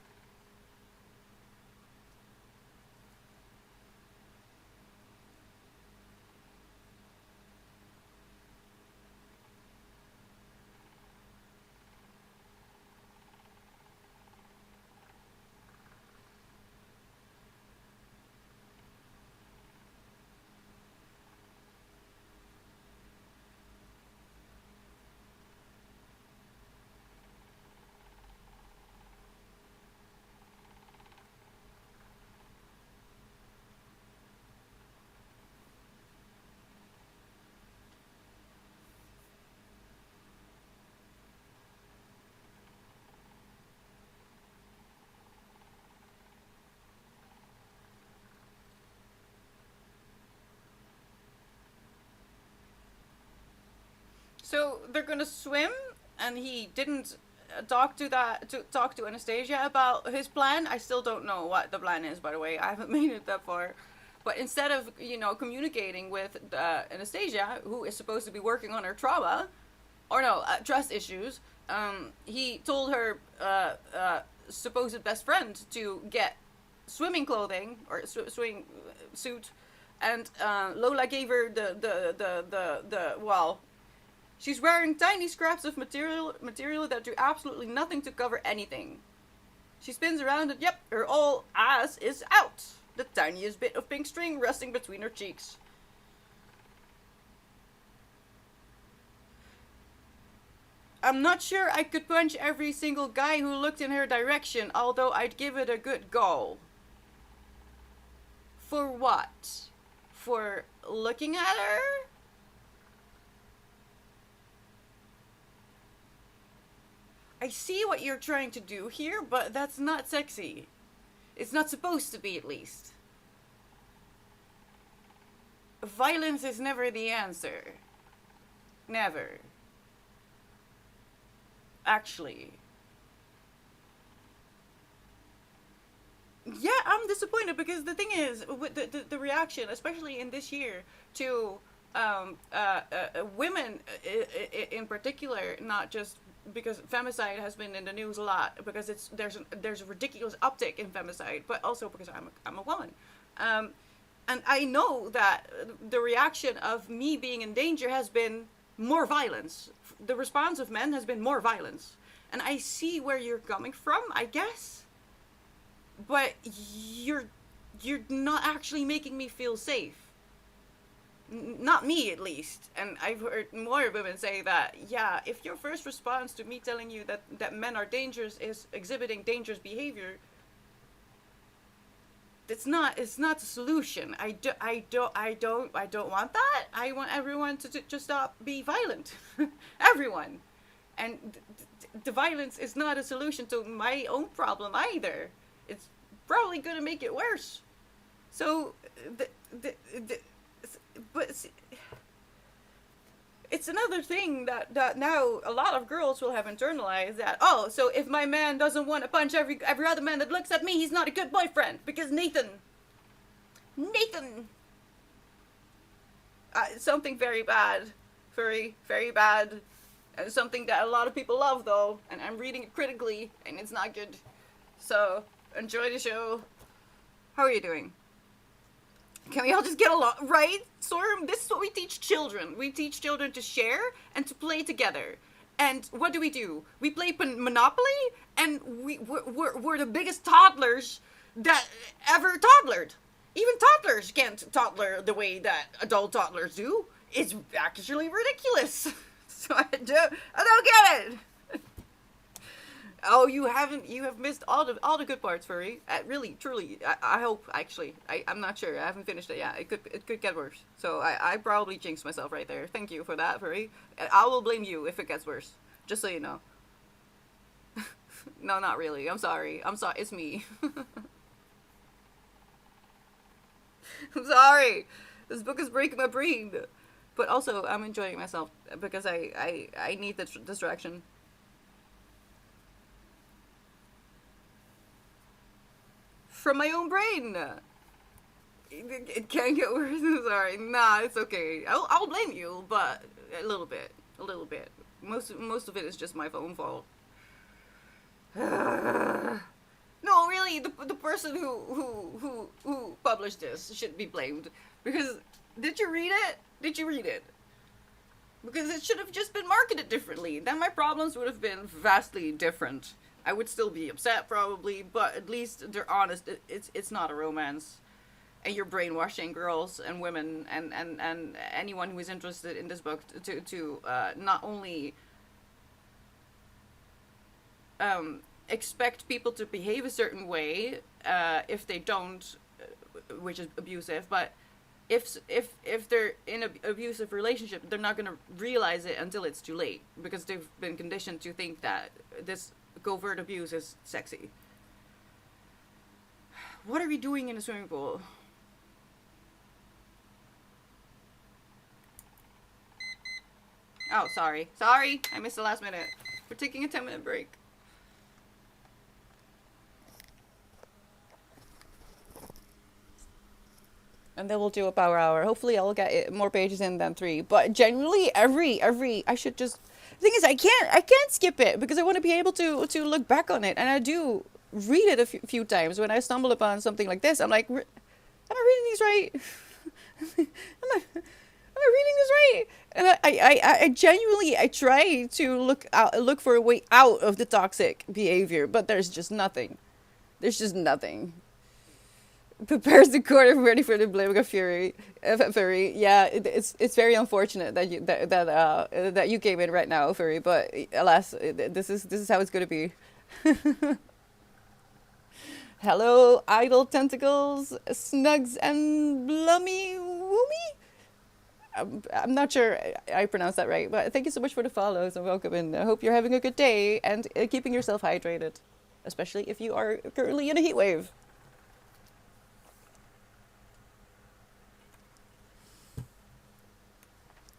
they're gonna swim, and he didn't talk to Anastasia about his plan. I still don't know what the plan is, by the way. I haven't made it that far. But instead of, communicating with Anastasia, who is supposed to be working on her trauma, or no, trust issues, he told her supposed best friend to get swimming clothing or swimming suit, and Lola gave her well, she's wearing tiny scraps of material that do absolutely nothing to cover anything. She spins around and yep, her whole ass is out. The tiniest bit of pink string resting between her cheeks. I'm not sure I could punch every single guy who looked in her direction, although I'd give it a good go. For what? For looking at her? I see what you're trying to do here, but that's not sexy. It's not supposed to be, at least. Violence is never the answer. Never. Actually. Yeah, I'm disappointed because the thing is, with the reaction, especially in this year, to women in particular, not just because femicide has been in the news a lot, because there's a ridiculous uptick in femicide, but also because I'm a woman, and I know that the reaction of me being in danger has been more violence. The response of men has been more violence, and I see where you're coming from, I guess, but you're not actually making me feel safe. Not me, at least. And I've heard more women say that, yeah, if your first response to me telling you that men are dangerous is exhibiting dangerous behavior, it's not the solution. I don't want that. I want everyone to just stop be violent. Everyone. And the violence is not a solution to my own problem either. It's probably going to make it worse. So, but it's another thing that now a lot of girls will have internalized, that, oh, so if my man doesn't want to punch every other man that looks at me, he's not a good boyfriend, because Nathan, something very bad, very, very bad, and something that a lot of people love, though, and I'm reading it critically, and it's not good. So, enjoy the show. How are you doing? Can we all just get along, right, Storm? This is what we teach children. We teach children to share and to play together. And what do? We play Monopoly, and we're the biggest toddlers that ever toddlered. Even toddlers can't toddler the way that adult toddlers do. It's actually ridiculous. So I don't get it. Oh, you have missed all the good parts, Furry. Really, truly, I hope, actually. I'm not sure. I haven't finished it yet. It could get worse. So I probably jinxed myself right there. Thank you for that, Furry. I will blame you if it gets worse. Just so you know. No, not really. I'm sorry. It's me. I'm sorry. This book is breaking my brain. But also, I'm enjoying myself because I need the distraction. From my own brain. It can't get worse. I'm sorry. Nah, it's okay. I'll blame you, but a little bit. Most of it is just my own fault. No, really, the person who published this should be blamed, because did you read it? Because it should have just been marketed differently. Then my problems would have been vastly different. I would still be upset, probably, but at least they're honest. It's not a romance. And you're brainwashing girls and women and anyone who is interested in this book to not only expect people to behave a certain way if they don't, which is abusive, but if they're in an abusive relationship, they're not going to realize it until it's too late, because they've been conditioned to think that this covert abuse is sexy. What are we doing in a swimming pool? Oh, sorry. Sorry, I missed the last minute. We're taking a 10-minute break. And then we'll do a power hour. Hopefully, I'll get more pages in than 3. But generally, every I should just. The thing is, I can't skip it because I want to be able to look back on it, and I do read it a few times when I stumble upon something like this. I'm like, am I reading these right? Am I reading this right? And I genuinely I try to look for a way out of the toxic behavior, but there's just nothing. There's just nothing. Prepares the court ready for the blaming of fury. Furry, yeah, it's very unfortunate that that you came in right now, Furry. But alas, this is how it's gonna be. Hello, idle tentacles, snugs and blummy woomy. I'm not sure I pronounced that right, but thank you so much for the follows and welcome. And I hope you're having a good day and keeping yourself hydrated, especially if you are currently in a heat wave.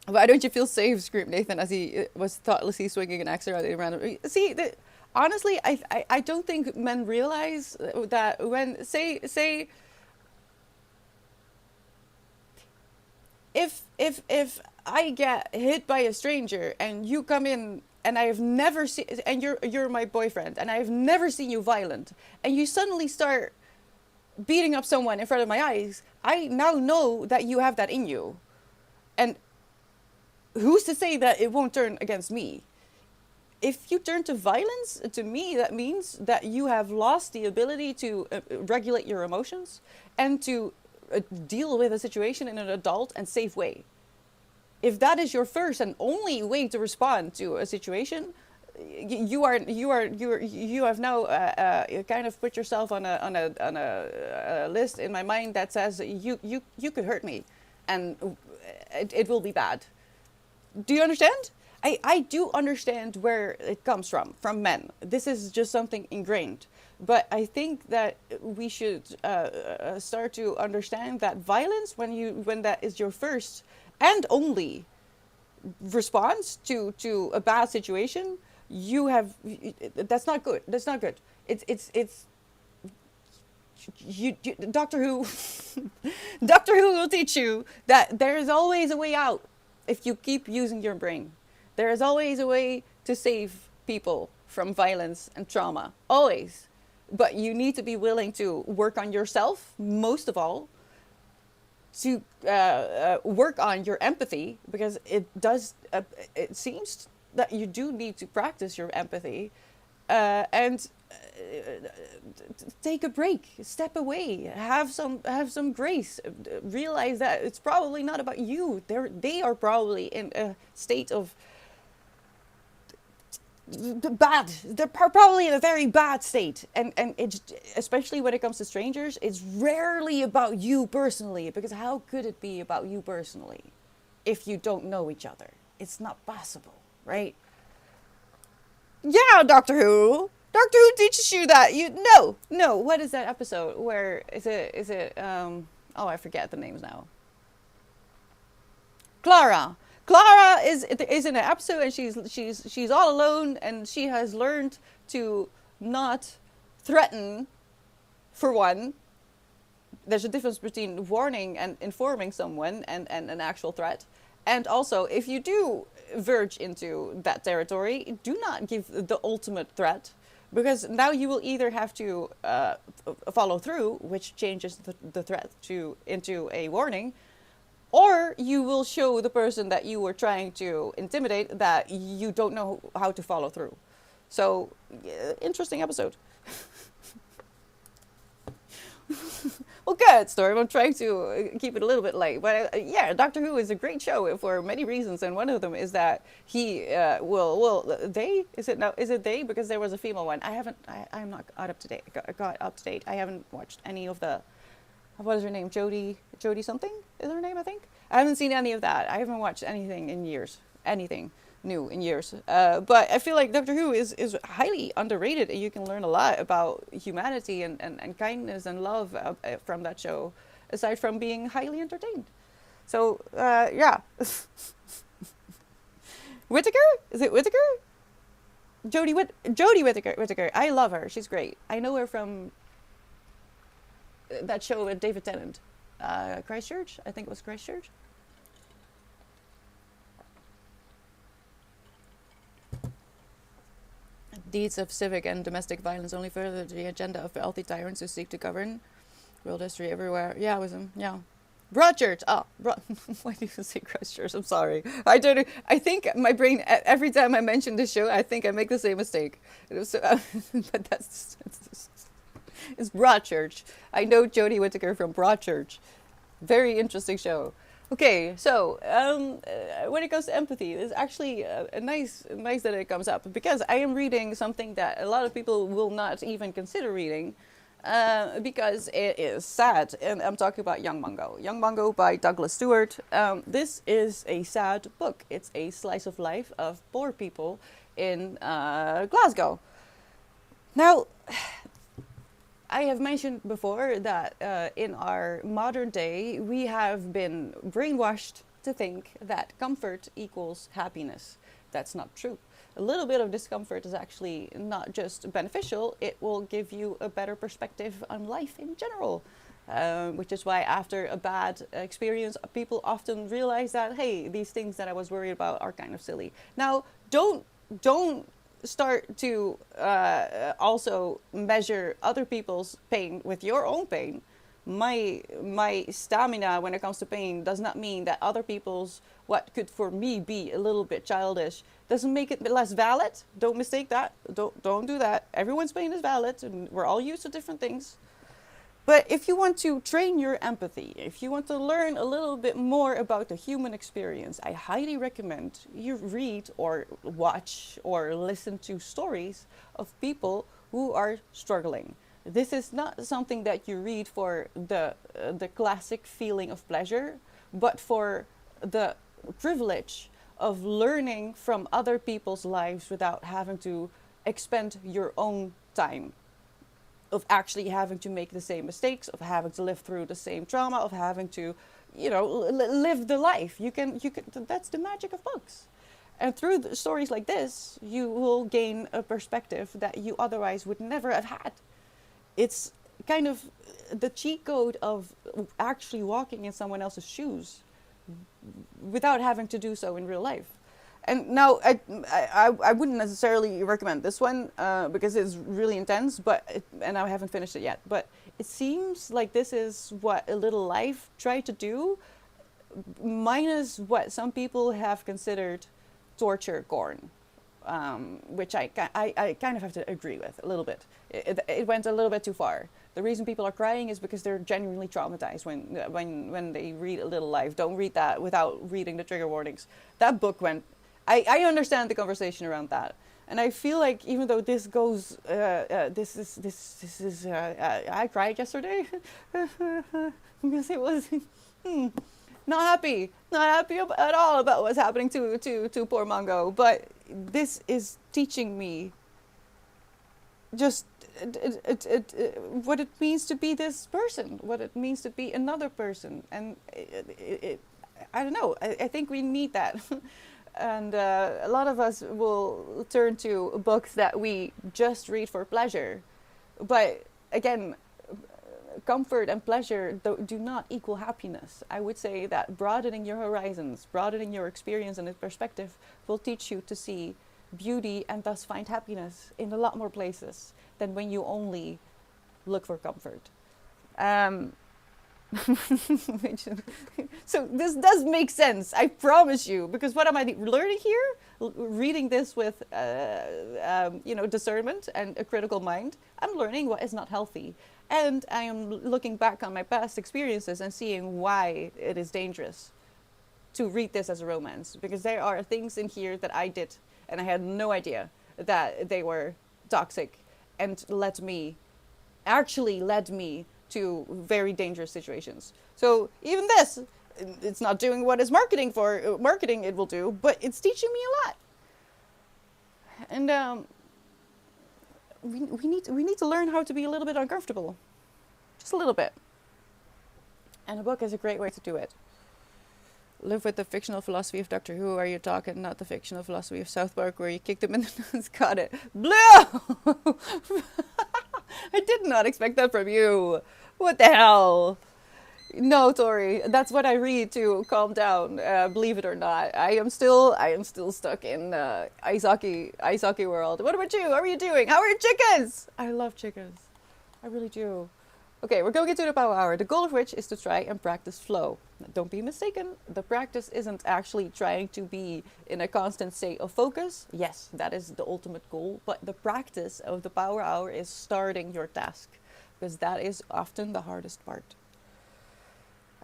Why don't you feel safe? Screamed Nathan as he was thoughtlessly swinging an axe around a random. See, honestly, I don't think men realize that when say if I get hit by a stranger and you come in and I have never seen and you're my boyfriend and I have never seen you violent and you suddenly start beating up someone in front of my eyes, I now know that you have that in you, and who's to say that it won't turn against me? If you turn to violence, to me, that means that you have lost the ability to regulate your emotions and to deal with a situation in an adult and safe way. If that is your first and only way to respond to a situation, you have now kind of put yourself on a list in my mind that says you could hurt me, and it will be bad. Do you understand? I do understand where it comes from men. This is just something ingrained. But I think that we should start to understand that violence, when that is your first and only response to a bad situation, that's not good. That's not good. It's you Doctor Who Doctor Who will teach you that there is always a way out if you keep using your brain. There is always a way to save people from violence and trauma. Always. But you need to be willing to work on yourself, most of all, to work on your empathy, because it seems that you do need to practice your empathy, and take a break, step away, have some grace, realize that it's probably not about you. They are probably in a state of bad. They're probably in a very bad state, and it's, especially when it comes to strangers, it's rarely about you personally, because how could it be about you personally if you don't know each other? It's not possible, right? Yeah, Doctor Who teaches you that. No, what is that episode where is it oh, I forget the names now. Clara is in an episode, and she's all alone, and she has learned to not threaten. For one, there's a difference between warning and informing someone and an actual threat. And also, if you do verge into that territory, do not give the ultimate threat, because now you will either have to follow through, which changes the threat into a warning, or you will show the person that you were trying to intimidate that you don't know how to follow through. So, interesting episode. Well, good, Storm. I'm trying to keep it a little bit light. But yeah, Doctor Who is a great show for many reasons. And one of them is that he is it they? Because there was a female one. I'm not up to date. Got up to date. I haven't watched any of the, what is her name? Jodie something is her name, I think. I haven't seen any of that. I haven't watched anything in years. Anything new in years. But I feel like Doctor Who is highly underrated, and you can learn a lot about humanity and kindness and love from that show, aside from being highly entertained. So, yeah. Whittaker? Is it Whittaker? Jodie Whittaker. I love her. She's great. I know her from that show with David Tennant. Christchurch? I think it was Christchurch. Deeds of civic and domestic violence only further the agenda of wealthy tyrants who seek to govern world history everywhere. Yeah, it was him. Yeah. Broadchurch. Oh, why do you say Christchurch? I'm sorry. I don't. I think my brain every time I mention this show, I think I make the same mistake. It was, but it's Broadchurch. I know Jodie Whittaker from Broadchurch. Very interesting show. Okay, so when it comes to empathy, it's actually nice that it comes up because I am reading something that a lot of people will not even consider reading. Because it is sad, and I'm talking about Young Mungo. Young Mungo by Douglas Stewart. This is a sad book. It's a slice of life of poor people in Glasgow. Now, I have mentioned before that in our modern day, we have been brainwashed to think that comfort equals happiness. That's not true. A little bit of discomfort is actually not just beneficial, it will give you a better perspective on life in general. Which is why after a bad experience, people often realize that, hey, these things that I was worried about are kind of silly. Now, don't start to also measure other people's pain with your own pain. My stamina when it comes to pain does not mean that other people's, what could for me be a little bit childish, doesn't make it less valid. Don't mistake that. Don't do that. Everyone's pain is valid, and we're all used to different things. But if you want to train your empathy, if you want to learn a little bit more about the human experience, I highly recommend you read or watch or listen to stories of people who are struggling. This is not something that you read for the classic feeling of pleasure, but for the privilege of learning from other people's lives without having to expend your own time, of actually having to make the same mistakes, of having to live through the same trauma, of having to, live the life. You can. That's the magic of books. And through the stories like this, you will gain a perspective that you otherwise would never have had. It's kind of the cheat code of actually walking in someone else's shoes without having to do so in real life. And now I wouldn't necessarily recommend this one because it's really intense, and I haven't finished it yet. But it seems like this is what A Little Life tried to do, minus what some people have considered torture porn, which I kind of have to agree with a little bit. It went a little bit too far. The reason people are crying is because they're genuinely traumatized when they read A Little Life. Don't read that without reading the trigger warnings. That book went. I understand the conversation around that, and I feel like even though this goes, this is. I cried yesterday. I'm gonna say it was. Not happy at all about what's happening to poor Mongo. But this is teaching me just what it means to be this person, what it means to be another person, and I don't know. I think we need that. And a lot of us will turn to books that we just read for pleasure. But again, comfort and pleasure do not equal happiness. I would say that broadening your horizons, broadening your experience and perspective will teach you to see beauty and thus find happiness in a lot more places than when you only look for comfort. So this does make sense, I promise you, because what am I learning here? Reading this with discernment and a critical mind, I'm learning what is not healthy, and I am looking back on my past experiences and seeing why it is dangerous to read this as a romance, because there are things in here that I did and I had no idea that they were toxic and led me to very dangerous situations. So even this, it's not doing what is marketing it will do, but it's teaching me a lot. And we need to learn how to be a little bit uncomfortable, just a little bit. And a book is a great way to do it. Live with the fictional philosophy of Doctor Who. Are you talking not the fictional philosophy of South Park where you kicked him in the nuts? Got it. Blue! I did not expect that from you. What the hell? No, Tori, that's what I read too. Calm down. Believe it or not, I am still stuck in ice hockey world. What about you? How are you doing? How are your chickens? I love chickens. I really do. Okay, we're going into the power hour. The goal of which is to try and practice flow. Don't be mistaken. The practice isn't actually trying to be in a constant state of focus. Yes, that is the ultimate goal. But the practice of the power hour is starting your task, because that is often the hardest part.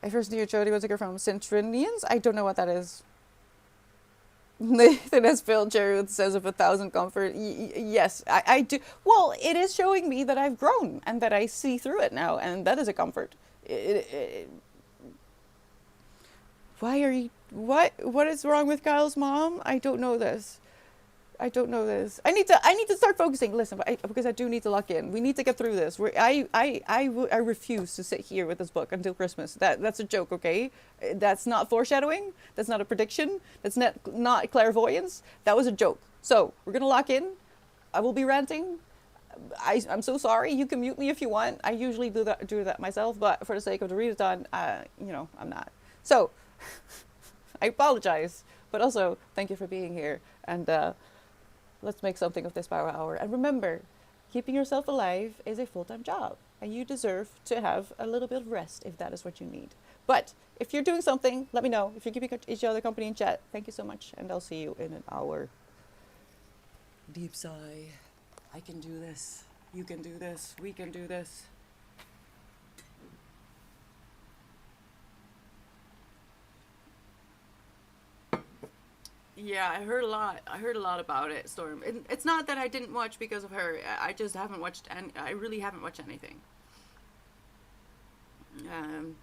I first knew Jodie Whittaker from Centrinians. I don't know what that is. Nathan has filled cherry with says of 1,000 comfort. Yes, I do. Well, it is showing me that I've grown and that I see through it now, and that is a comfort. Why are you? What is wrong with Kyle's mom? I don't know this. I don't know this. I need to start focusing. Listen, because I do need to lock in. We need to get through this. I refuse to sit here with this book until Christmas. That's a joke, okay? That's not foreshadowing. That's not a prediction. That's not clairvoyance. That was a joke. So we're gonna lock in. I will be ranting. I'm so sorry. You can mute me if you want. I usually do that myself, but for the sake of the readathon, I'm not. So I apologize, but also thank you for being here, and let's make something of this power hour. And remember, keeping yourself alive is a full-time job, and you deserve to have a little bit of rest if that is what you need. But if you're doing something, let me know. If you're keeping each other company in chat, thank you so much, and I'll see you in an hour. Deep sigh. I can do this. You can do this. We can do this. Yeah, I heard a lot. I heard a lot about it, Storm. It's not that I didn't watch because of her. I just haven't watched, and I really haven't watched anything. Um,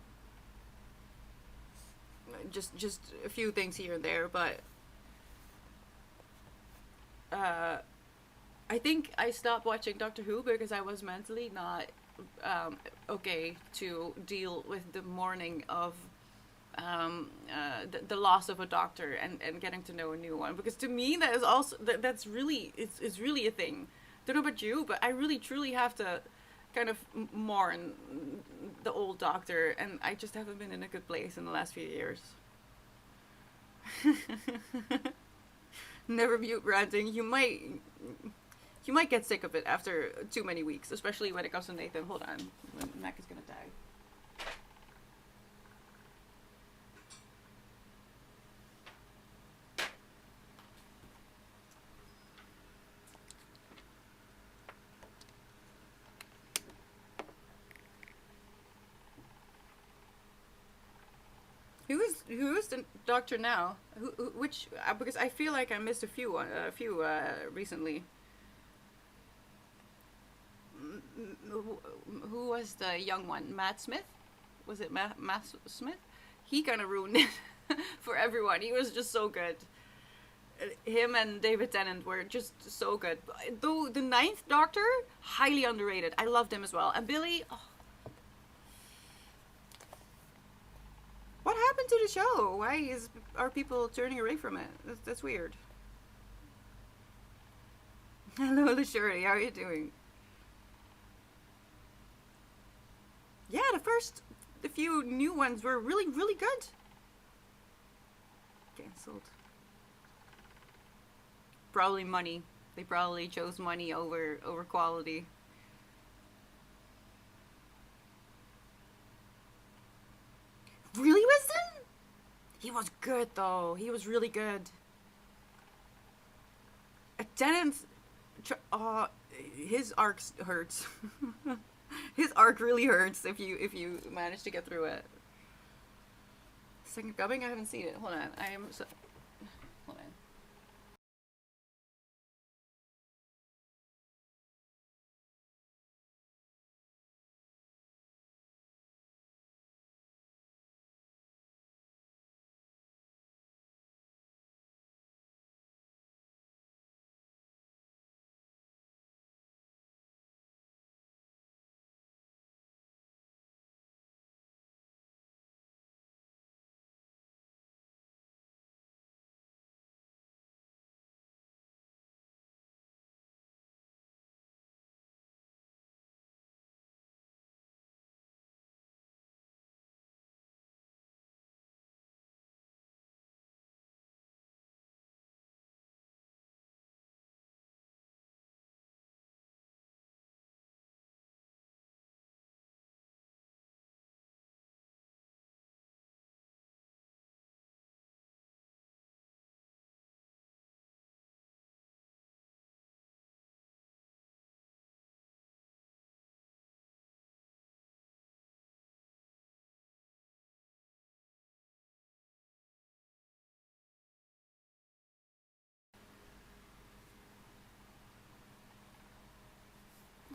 just a few things here and there, but I think I stopped watching Doctor Who because I was mentally not okay to deal with the mourning of the loss of a doctor and getting to know a new one, because to me that is also that's really it's really a thing. Don't know about you, but I really truly have to kind of mourn the old doctor, and I just haven't been in a good place in the last few years. Never mute ranting. You might get sick of it after too many weeks, especially when it comes to Nathan. Hold on, Mac is gonna die. Who is the doctor now? Which? Because I feel like I missed a few recently. Who was the young one? Matt Smith? Was it Matt Smith? He kind of ruined it for everyone. He was just so good. Him and David Tennant were just so good. Though the ninth Doctor, highly underrated. I loved him as well. And Billy, oh. What happened to the show? Why are people turning away from it? That's weird. Hello, Lashuri. How are you doing? Yeah, the few new ones were really, really good. Cancelled. Probably money. They probably chose money over quality. Really, Wisdom? He was good though. He was really good. Tennant's, his arc hurts. His arc really hurts if you manage to get through it. Second Coming? I haven't seen it. Hold on. Hold on.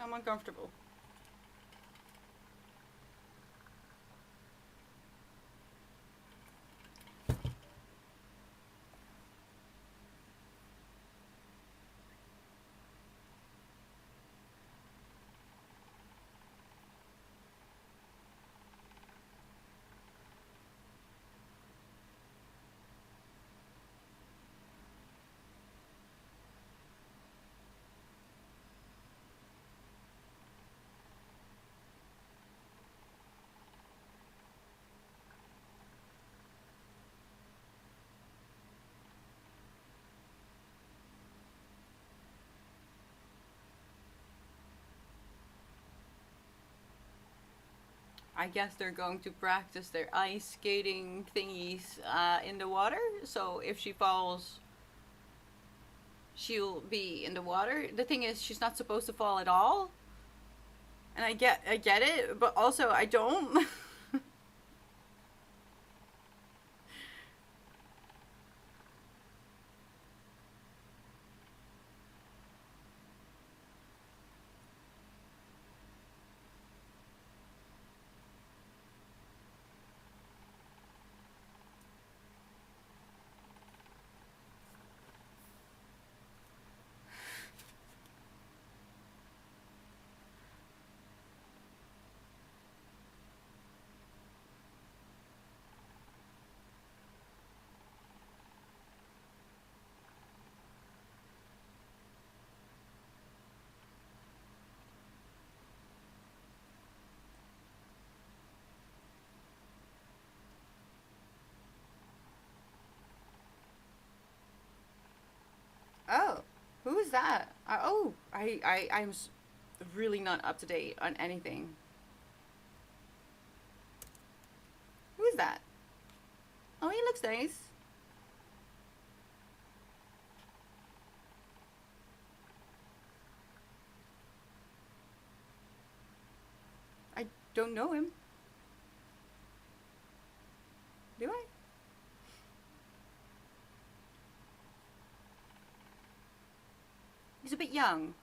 I'm uncomfortable. I guess they're going to practice their ice skating thingies in the water. So if she falls, she'll be in the water. The thing is, she's not supposed to fall at all. And I get it, but also I don't. Oh, who is that? I'm really not up to date on anything. Who is that? Oh, he looks nice. I don't know him. Do I? He's a bit young.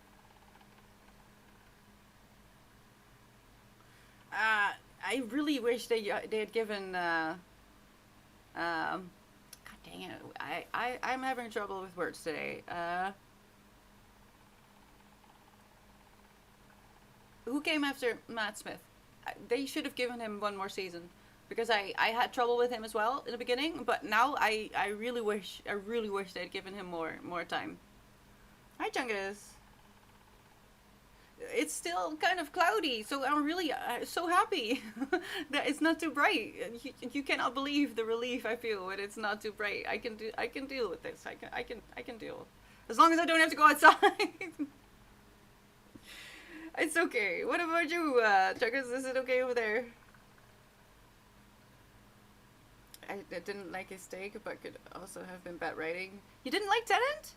I really wish they had given. God dang it! I'm having trouble with words today. Who came after Matt Smith? They should have given him one more season because I had trouble with him as well in the beginning, but now I really wish they'd given him more time. Hi, Chungus. It's still kind of cloudy, so I'm really so happy that it's not too bright. You cannot believe the relief I feel when it's not too bright. I can deal with this. I can deal as long as I don't have to go outside. It's okay. What about you, Chuckers? Is it okay over there? I didn't like his take, but could also have been bad writing. You didn't like Tenant?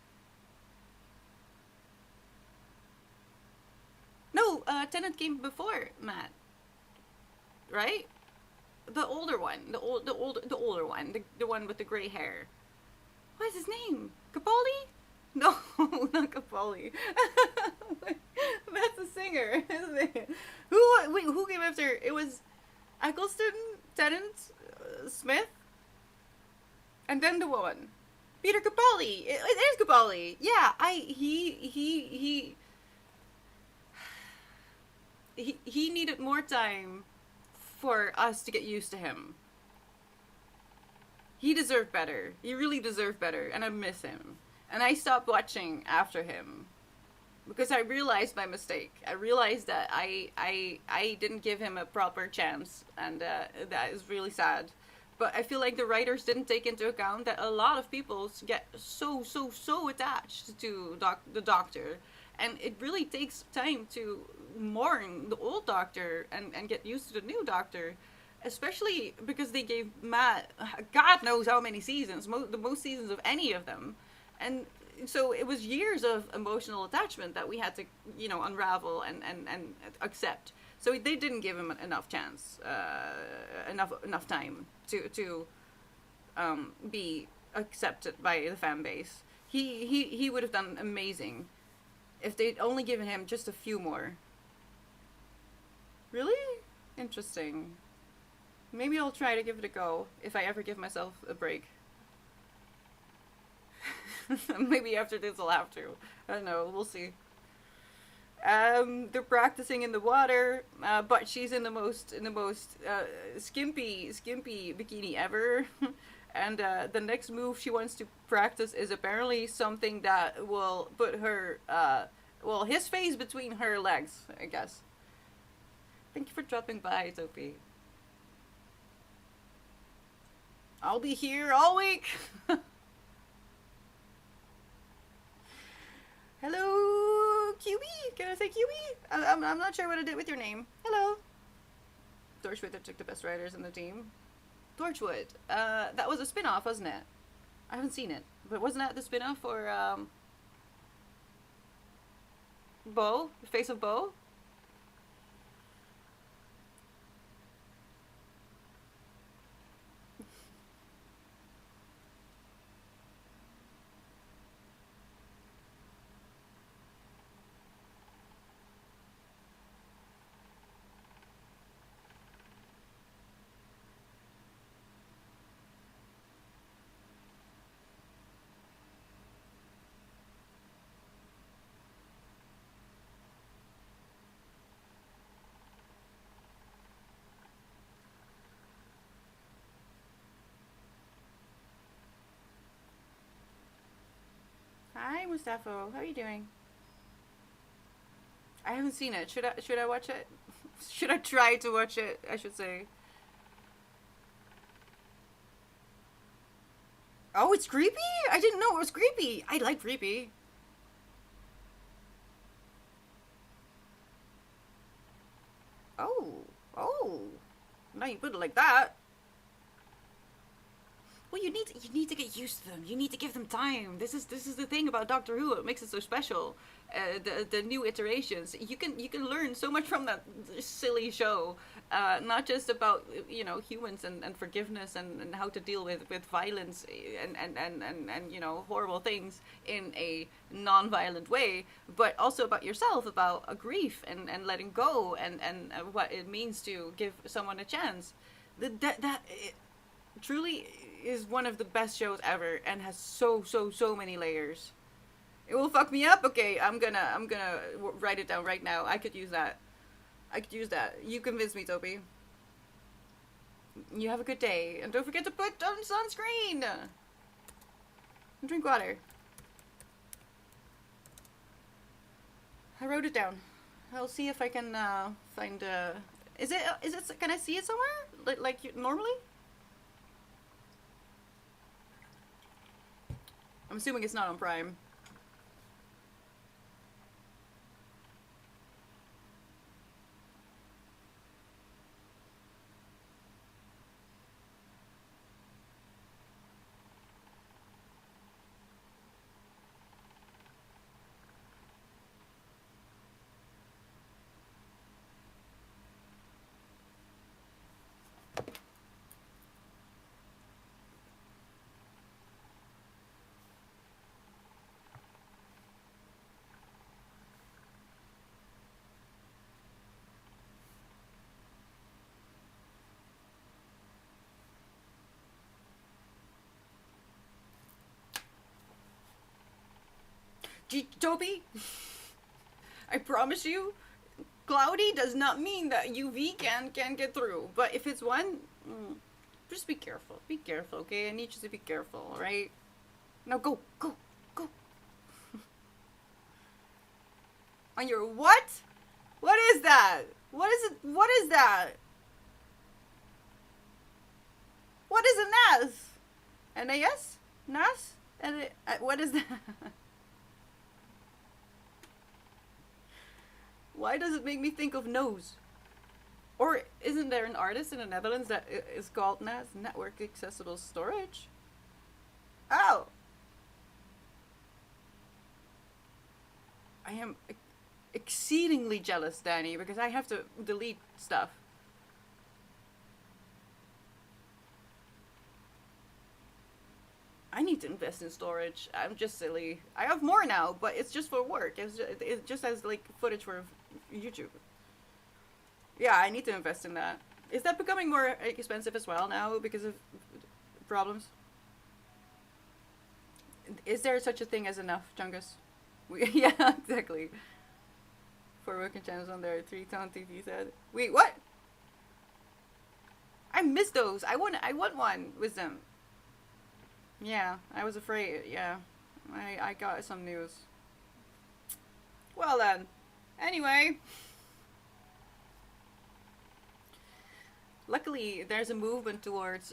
No, Tenant came before Matt, right? The older one, the older one, the one with the gray hair. What is his name? Capaldi? No, not Capaldi. That's a singer, isn't it? Who came after? It was Eccleston, Tennant, Smith, and then the woman. Peter Capaldi. It is Capaldi. Yeah, he needed more time for us to get used to him. He deserved better. He really deserved better, and I miss him. And I stopped watching after him because I realized my mistake. I realized that I didn't give him a proper chance, and that is really sad. But I feel like the writers didn't take into account that a lot of people get so attached to the Doctor, and it really takes time to mourn the old Doctor and get used to the new Doctor. Especially because they gave Matt God knows how many seasons, the most seasons of any of them. And so it was years of emotional attachment that we had to, unravel and accept. So they didn't give him enough chance, enough time to be accepted by the fan base. He would have done amazing if they'd only given him just a few more. Really? Interesting. Maybe I'll try to give it a go if I ever give myself a break. Maybe after this I'll have to. I don't know. We'll see. They're practicing in the water, but she's in the most skimpy bikini ever. And the next move she wants to practice is apparently something that will put her, well, his face between her legs, I guess. Thank you for dropping by, Sophie. I'll be here all week. Hello, QB. Can I say QB? I'm not sure what I did with your name. Hello. Torchwood took the best writers in the team. Torchwood. That was a spin-off, wasn't it? I haven't seen it, but wasn't that the spin-off for Bo? The Face of Bo? Hi, Mustafo. How are you doing? I haven't seen it. Should I watch it? Should I try to watch it? I should say. Oh, it's creepy? I didn't know it was creepy. I like creepy. Oh, oh. Now you put it like that. Well, you need to get used to them. You need to give them time. This is the thing about Doctor Who. It makes it so special. The new iterations. You can learn so much from that silly show. Not just about humans and forgiveness and how to deal with violence and horrible things in a non-violent way, but also about yourself, about a grief and letting go and what it means to give someone a chance. That truly is one of the best shows ever and has so many layers. It will fuck me up. Okay, I'm gonna write it down right now. I could use that. I could use that. You convinced me, Toby. You have a good day, and don't forget to put on sunscreen. And drink water. I wrote it down. I'll see if I can find. Is it? Can I see it somewhere? Like normally? I'm assuming it's not on Prime. Toby, I promise you, cloudy does not mean that UV can get through. But if it's one, just be careful. Be careful, okay? I need you to be careful, alright? Now go. On your what? What is that? What is it? What is that? What is a NAS? NAS? NAS? What is that? Why does it make me think of nose? Or isn't there an artist in the Netherlands that is called NAS, Network Accessible Storage? Oh! I am exceedingly jealous, Danny, because I have to delete stuff. I need to invest in storage. I'm just silly. I have more now, but it's just for work. It's just as like footage for YouTube. Yeah, I need to invest in that. Is that becoming more expensive as well now because of problems? Is there such a thing as enough, Chungus? Yeah, exactly. Four working channels on there, 3-tone TV said. Wait, what? I missed those. I want one with them. Yeah, I was afraid. Yeah, I got some news. Well then. Anyway, luckily there's a movement towards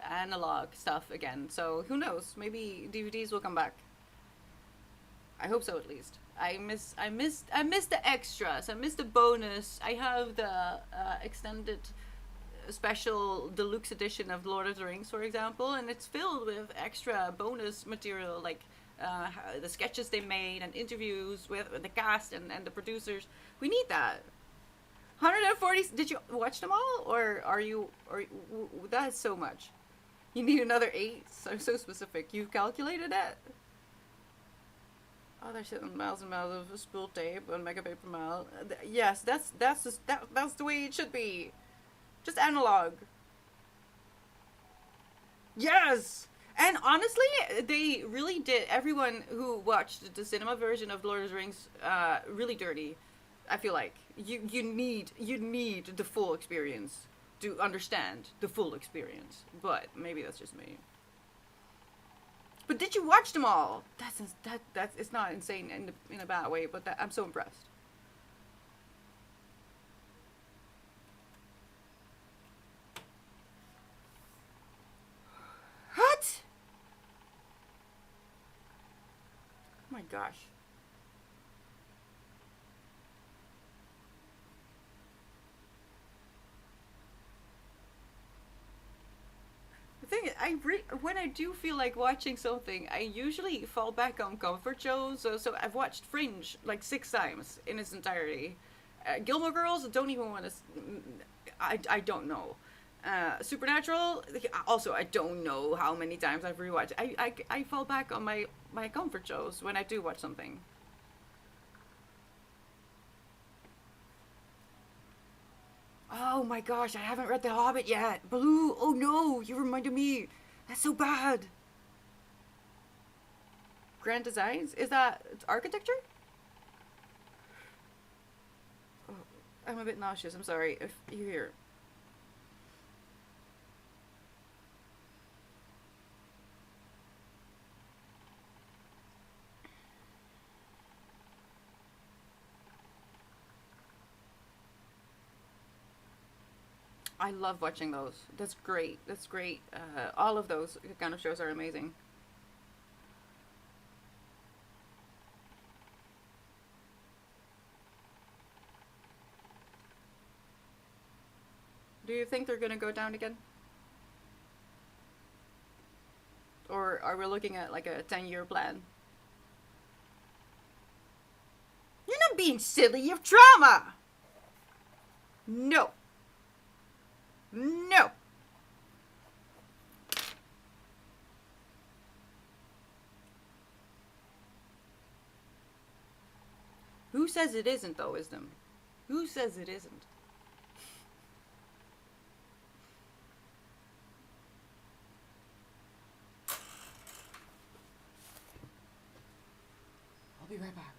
analog stuff again. So who knows? Maybe DVDs will come back. I hope so at least. I miss the extras. I miss the bonus. I have the extended special deluxe edition of Lord of the Rings, for example, and it's filled with extra bonus material like the sketches they made and interviews with the cast and the producers. We need that. 140. Did you watch them all, or are you? Or that is so much. You need another 8. So specific. You've calculated it. Oh, they're sitting miles and miles of spool tape on megabyte per mile. Yes, that's the way it should be. Just analog. Yes! And honestly, they really did everyone who watched the cinema version of Lord of the Rings really dirty. I feel like you need the full experience to understand the full experience. But maybe that's just me. But did you watch them all? That's it's not insane in a bad way, but I'm so impressed. What? Oh my gosh. The thing is, when I do feel like watching something, I usually fall back on comfort shows. So I've watched Fringe like 6 times in its entirety. Gilmore Girls, don't even want to. I don't know. Supernatural, also I don't know how many times I've rewatched. I fall back on my comfort shows when I do watch something. Oh my gosh, I haven't read The Hobbit yet. Blue, oh no, you reminded me. That's so bad. Grand Designs? Is that architecture? Oh, I'm a bit nauseous. I'm sorry if you hear. I love watching those. That's great. That's great. All of those kind of shows are amazing. Do you think they're gonna go down again? Or are we looking at like a 10-year plan? You're not being silly. You have trauma. No. No. Who says it isn't, though, Wisdom? Who says it isn't? I'll be right back.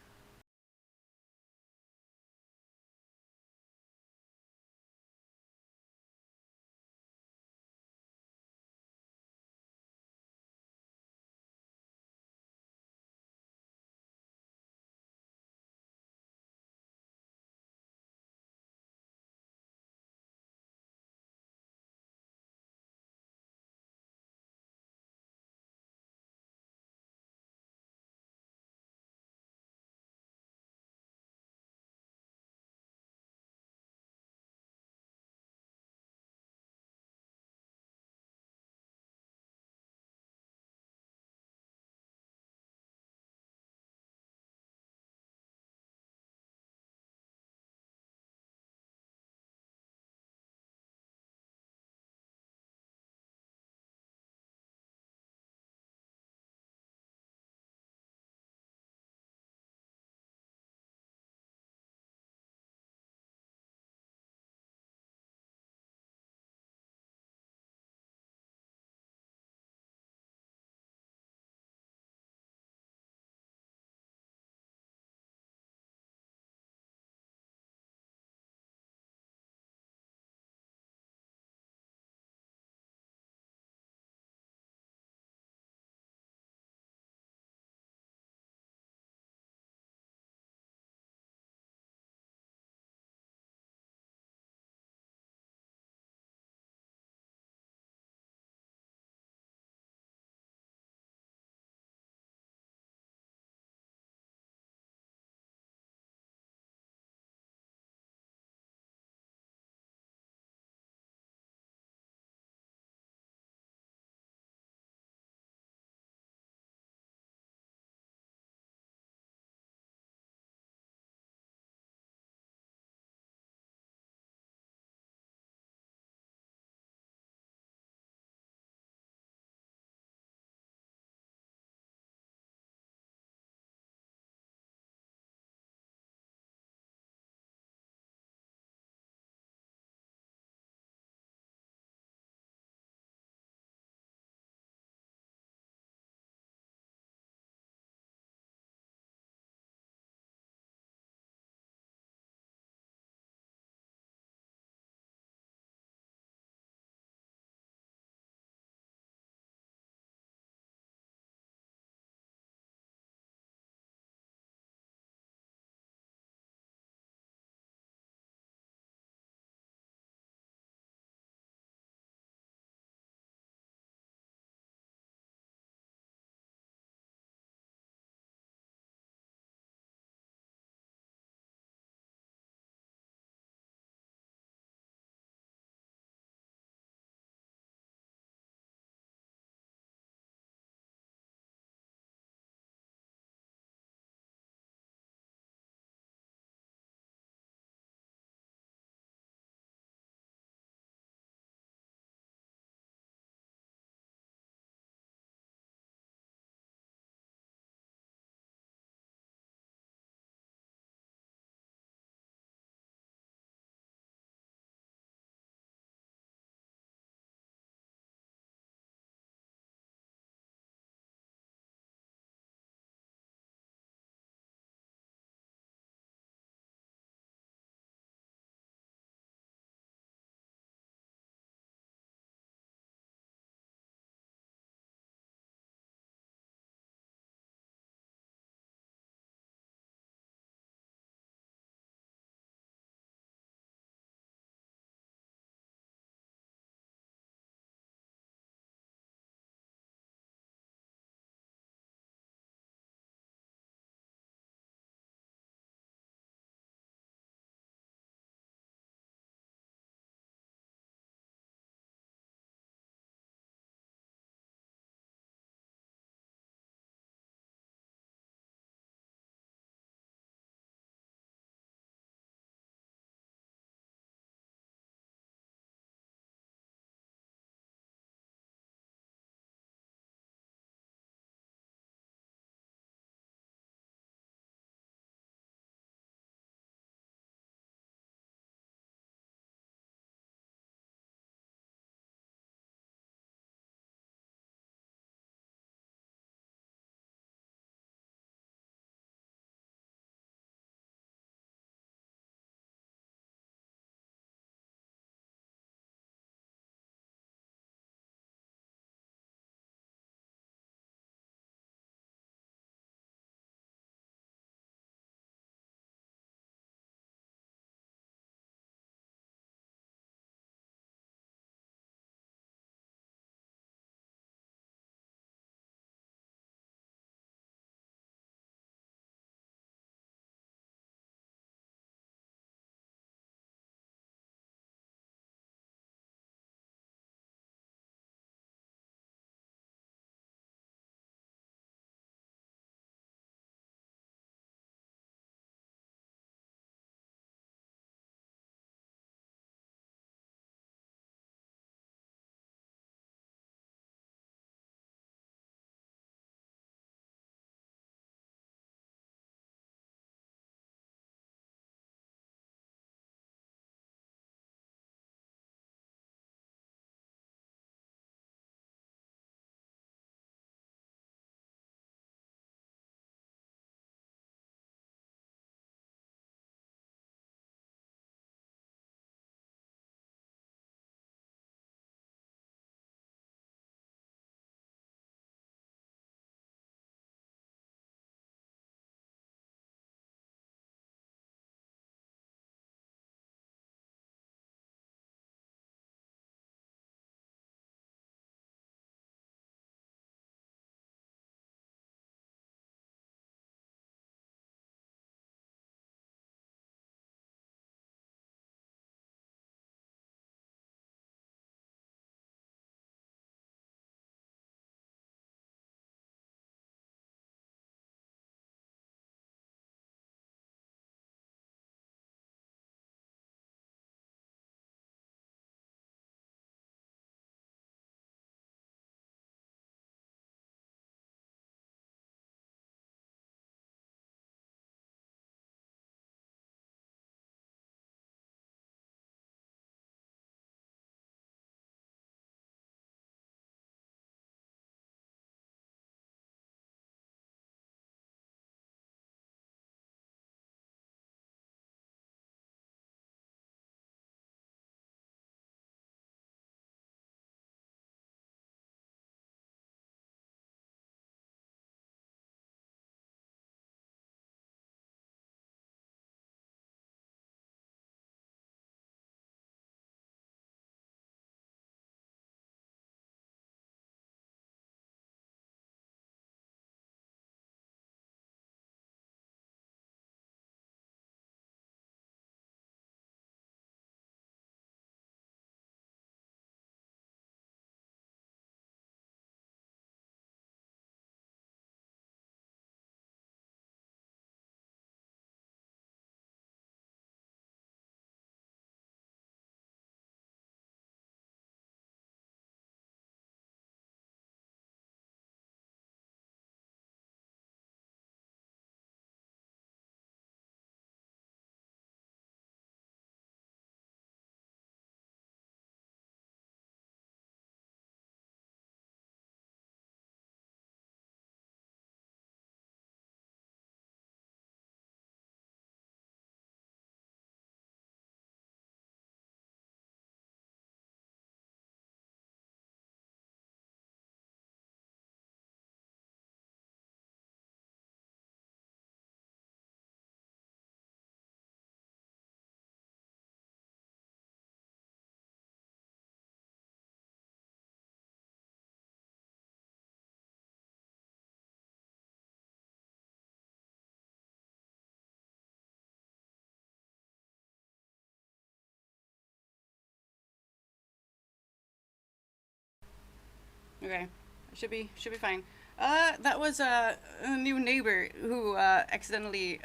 Okay, should be fine. That was a new neighbor who accidentally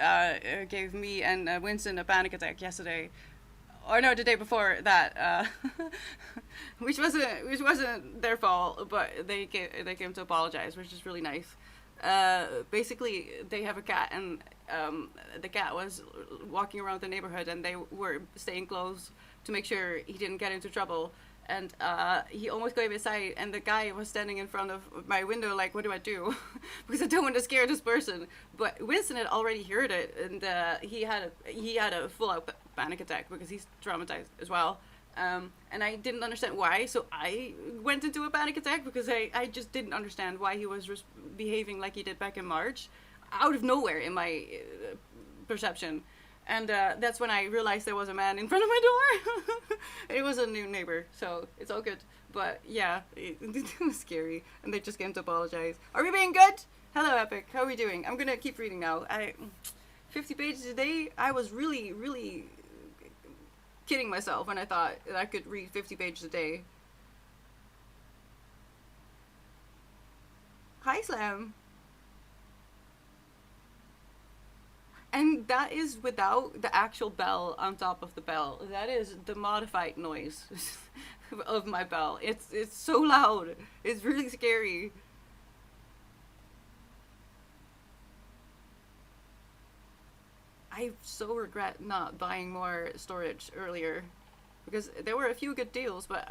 gave me and Winston a panic attack yesterday, or no, the day before that, which wasn't their fault, but they came to apologize, which is really nice. Basically, they have a cat, and the cat was walking around the neighborhood, and they were staying close to make sure he didn't get into trouble. And he almost gave his side, and the guy was standing in front of my window, like, "What do I do?" Because I don't want to scare this person. But Winston had already heard it, and he had a full out panic attack because he's traumatized as well. And I didn't understand why, so I went into a panic attack because I just didn't understand why he was behaving like he did back in March, out of nowhere in my perception. And that's when I realized there was a man in front of my door. It was a new neighbor, so it's all good. But yeah, it was scary, and they just came to apologize. Are we being good? Hello, Epic. How are we doing? I'm gonna keep reading now. 50 pages a day. I was really, really kidding myself when I thought that I could read 50 pages a day. Hi, Slam. And that is without the actual bell on top of the bell. That is the modified noise of my bell. It's so loud. It's really scary. I so regret not buying more storage earlier, because there were a few good deals, but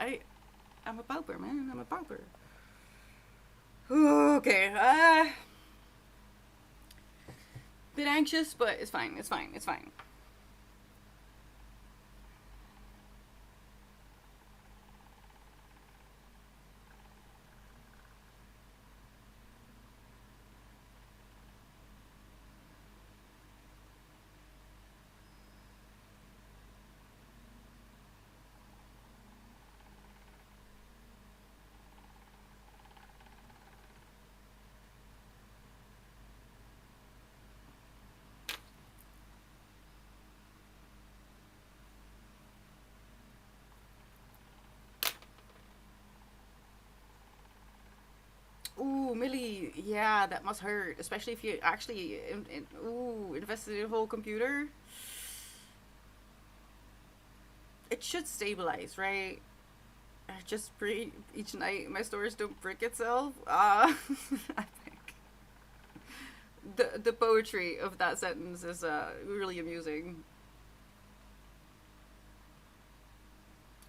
I'm a pauper, man. I'm a pauper. Okay, bit anxious, but it's fine. It's fine. It's fine. Ooh, Millie, yeah, that must hurt, especially if you actually invested in a whole computer. It should stabilize, right? I just pray each night my storage don't break itself. I think the poetry of that sentence is really amusing.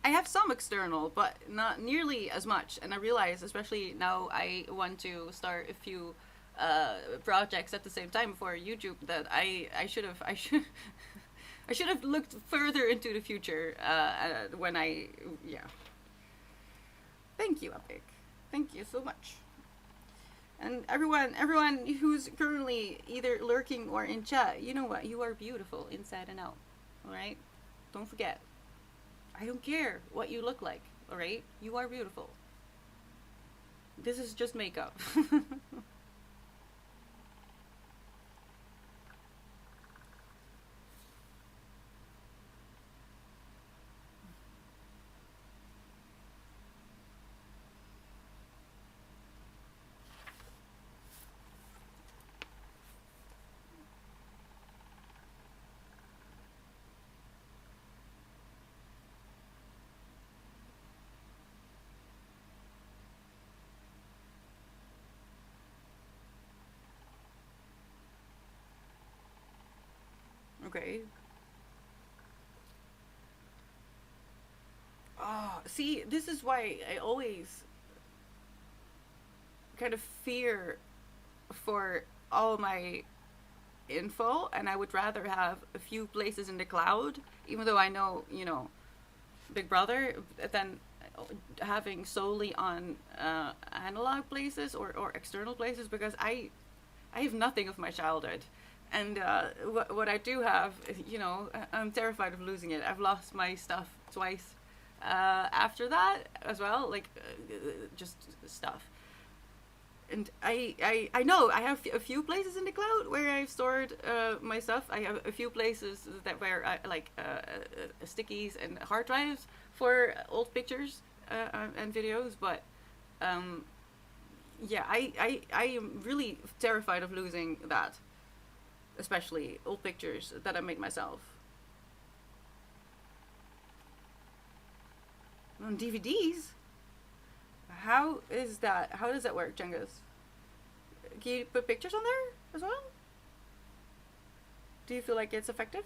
I have some external, but not nearly as much. And I realize, especially now, I want to start a few projects at the same time for YouTube, that I should have I should have looked further into the future when I yeah. Thank you, Epic. Thank you so much. And everyone who's currently either lurking or in chat, you know what? You are beautiful inside and out. All right? Don't forget. I don't care what you look like, alright? You are beautiful. This is just makeup. Okay. Oh, see, this is why I always kind of fear for all my info, and I would rather have a few places in the cloud, even though I know, Big Brother, than having solely on analog places or external places, because I have nothing of my childhood. And what I do have, I'm terrified of losing it. I've lost my stuff twice after that as well, like just stuff. And I know I have a few places in the cloud where I've stored my stuff. I have a few places that where I like stickies and hard drives for old pictures and videos, but Yeah, I am really terrified of losing that, especially old pictures that I made myself on DVDs. How is that? How does that work, Jengas? Can you put pictures on there as well? Do you feel like it's effective?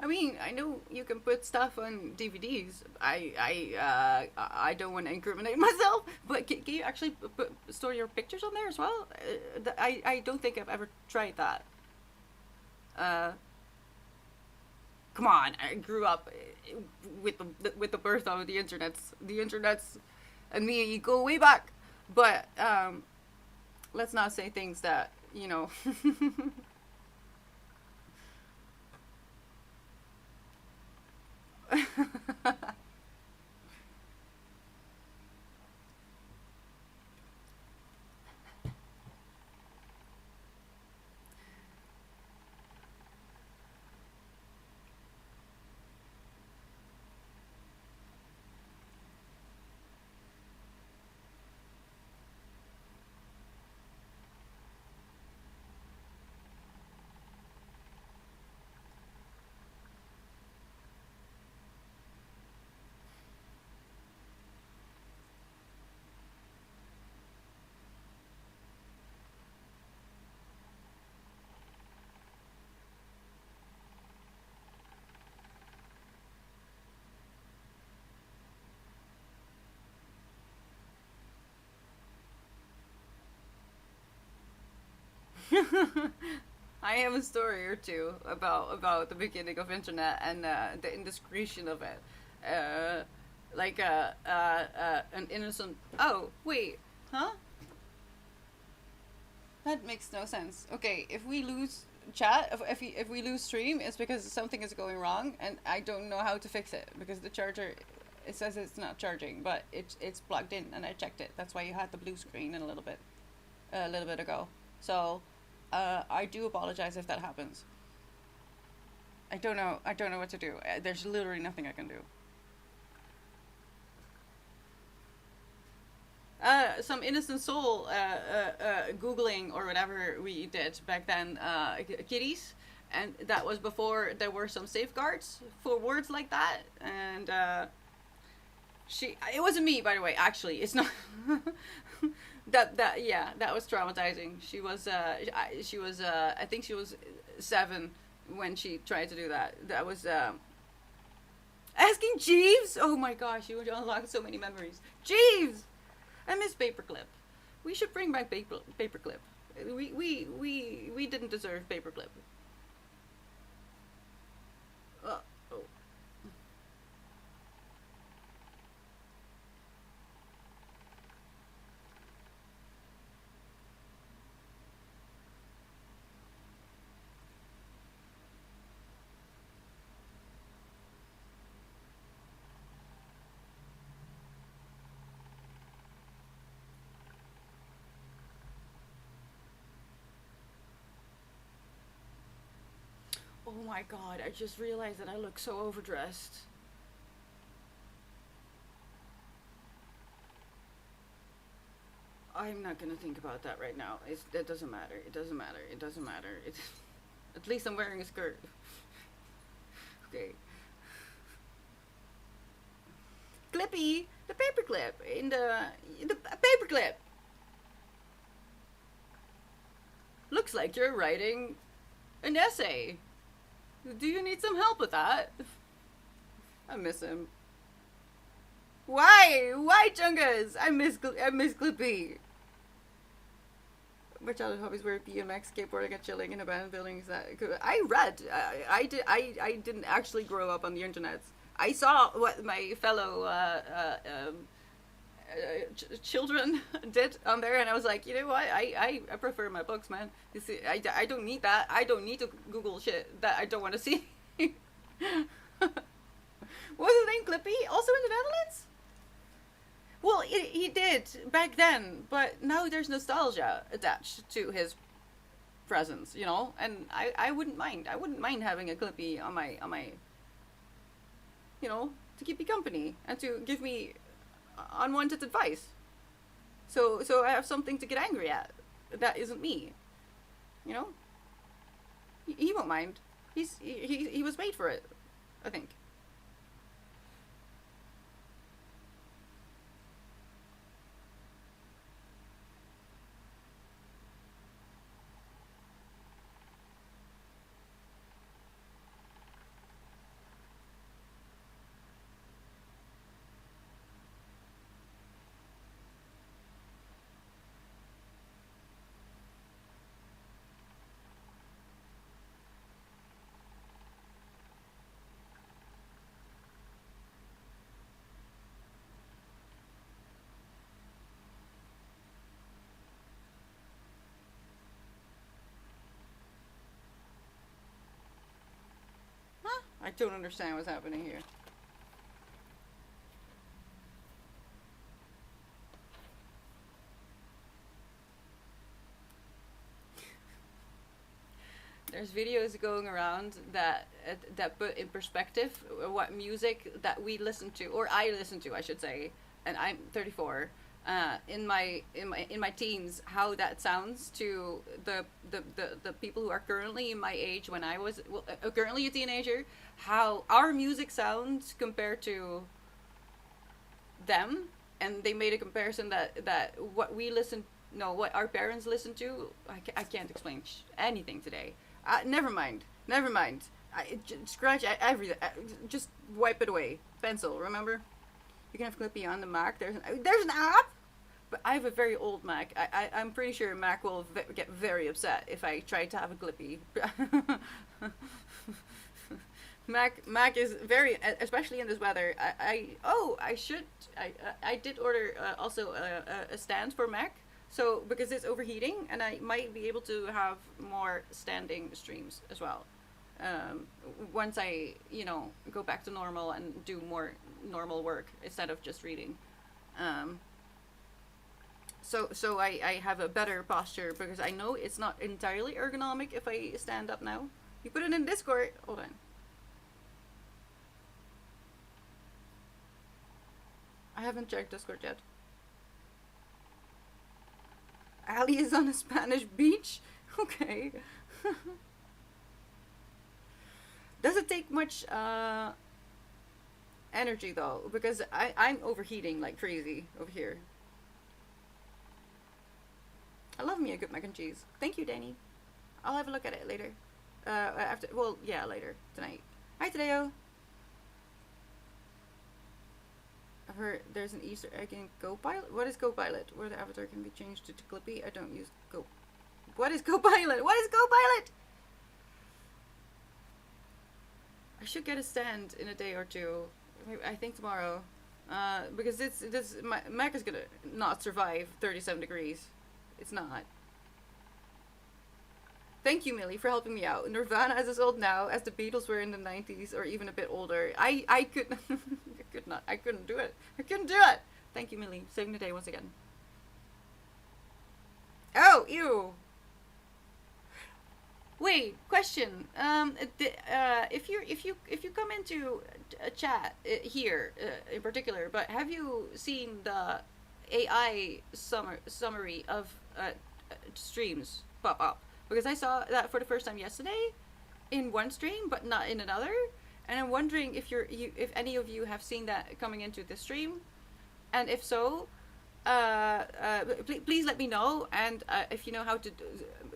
I mean, I know you can put stuff on DVDs. I don't want to incriminate myself, but can you actually store your pictures on there as well? I don't think I've ever tried that. Uh, Come on, I grew up with the birth of the internet's, and me go way back. But let's not say things that you know. I have a story or two about the beginning of internet and the indiscretion of it. Uh, like an innocent. Oh wait, huh? That makes no sense. Okay, if we lose chat, if we lose stream, it's because something is going wrong, and I don't know how to fix it because the charger. It says it's not charging, but it's plugged in, and I checked it. That's why you had the blue screen in a little bit ago. So, I do apologize if that happens. I don't know. I don't know what to do. There's literally nothing I can do. Some innocent soul googling or whatever we did back then, kitties, and that was before there were some safeguards for words like that. And she, it wasn't me, by the way. Actually, it's not. That yeah, that was traumatizing. I think she was 7 when she tried to do that. That was asking Jeeves. Oh my gosh, you unlocked so many memories. Jeeves, I miss Paperclip. We should bring back Paperclip. We didn't deserve Paperclip. Oh. Oh my god, I just realized that I look so overdressed. I'm not gonna think about that right now. It doesn't matter. It doesn't matter. It doesn't matter. At least I'm wearing a skirt. Okay. Clippy, the paperclip in the paperclip. Looks like you're writing an essay. Do you need some help with that? I miss him. Why? Why, Chungus? I miss Clippy. My childhood hobbies were BMX, skateboarding, and chilling in abandoned buildings. I read. I did. I didn't actually grow up on the internet. I saw what my fellow children did on there, and I was like, you know what? I prefer my books, man. You see, I don't need that. I don't need to Google shit that I don't want to see. What was his name? Clippy? Also in the Netherlands? Well, he did back then, but now there's nostalgia attached to his presence, you know, and I wouldn't mind. I wouldn't mind having a Clippy on my, you know, to keep me company and to give me unwanted advice. So I have something to get angry at. That isn't me, you know. He won't mind. He was made for it, I think. Huh? I don't understand what's happening here. There's videos going around that put in perspective what music that we listen to, or I listen to, I should say, and I'm 34. In my teens, how that sounds to the people who are currently in my age when I was currently a teenager, how our music sounds compared to them, and they made a comparison that what we listen, no, what our parents listened to. I can't explain anything today. Never mind. Never mind. Scratch everything. Just wipe it away. Pencil. Remember, you can have Clippy on the Mac. There's an app. But I have a very old Mac. I'm pretty sure Mac will get very upset if I try to have a Clippy. Mac is very, especially in this weather. I did order also a stand for Mac. So because it's overheating, and I might be able to have more standing streams as well. Once I, go back to normal and do more normal work instead of just reading. So I have a better posture because I know it's not entirely ergonomic if I stand up now. You put it in Discord. Hold on. I haven't checked Discord yet. Ali is on a Spanish beach? Okay. Does it take much energy though? Because I'm overheating like crazy over here. I love me a good mac and cheese. Thank you, Danny. I'll have a look at it later. Later. Tonight. Hi, Tadeo. I've heard there's an Easter egg in GoPilot. What is GoPilot? Where the avatar can be changed to Clippy? I don't use Go. What is GoPilot? What is GoPilot? I should get a stand in a day or two. I think tomorrow. Because my Mac is gonna not survive 37 degrees. It's not. Thank you, Millie, for helping me out. Nirvana is as old now as the Beatles were in the 90s, or even a bit older. I could I couldn't do it. I couldn't do it. Thank you, Millie. Saving the day once again. Oh, ew. Wait, question. If you come into a chat here in particular, but have you seen the AI summary of streams pop up? Because I saw that for the first time yesterday in one stream, but not in another. And I'm wondering if if any of you have seen that coming into the stream, and if so, please let me know. And if you know how to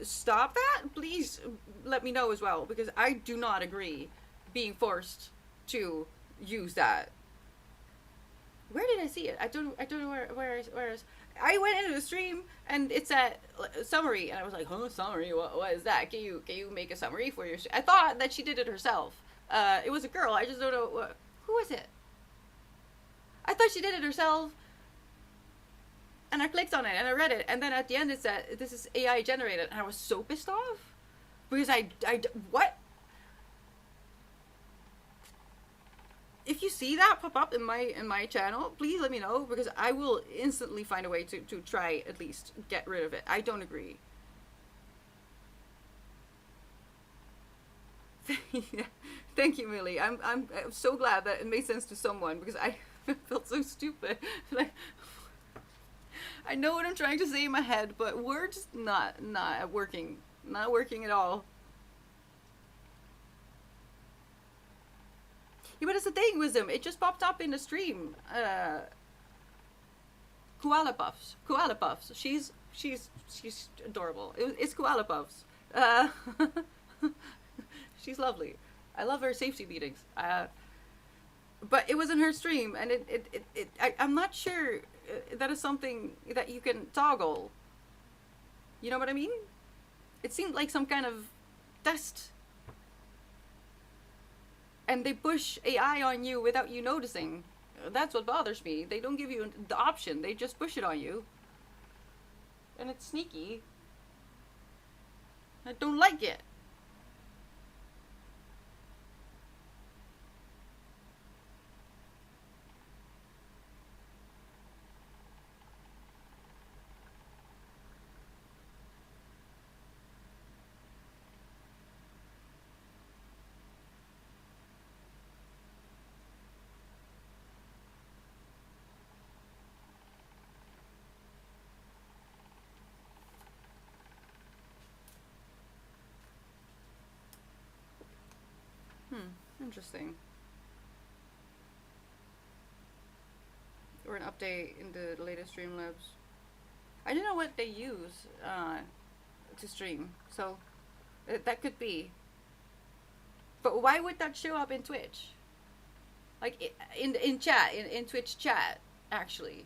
stop that, please let me know as well, because I do not agree being forced to use that. Where did I see it? I don't know where is. I went into the stream and it's a summary, and I was like, "Huh, summary? What is that? Can you make a summary for your?" I thought that she did it herself. It was a girl. I just don't know who was it. I thought she did it herself, and I clicked on it and I read it, and then at the end it said this is AI generated, and I was so pissed off because what? If you see that pop up in my channel, please let me know, because I will instantly find a way to try at least get rid of it. I don't agree. Thank you, Millie. I'm so glad that it made sense to someone, because I felt so stupid. Like, I know what I'm trying to say in my head, but words not working, not working at all. Yeah, but it's the thing, Wisdom. It just popped up in the stream. Koala Puffs. Koala Puffs. She's adorable. It's Koala Puffs. She's lovely. I love her safety beatings. But it was in her stream, and I'm not sure that is something that you can toggle. You know what I mean? It seemed like some kind of test. And they push AI on you without you noticing. That's what bothers me. They don't give you the option. They just push it on you. And it's sneaky. I don't like it. Interesting. Or an update in the latest Streamlabs. I don't know what they use to stream, so that could be. But why would that show up in Twitch? Like in chat, in Twitch chat, actually.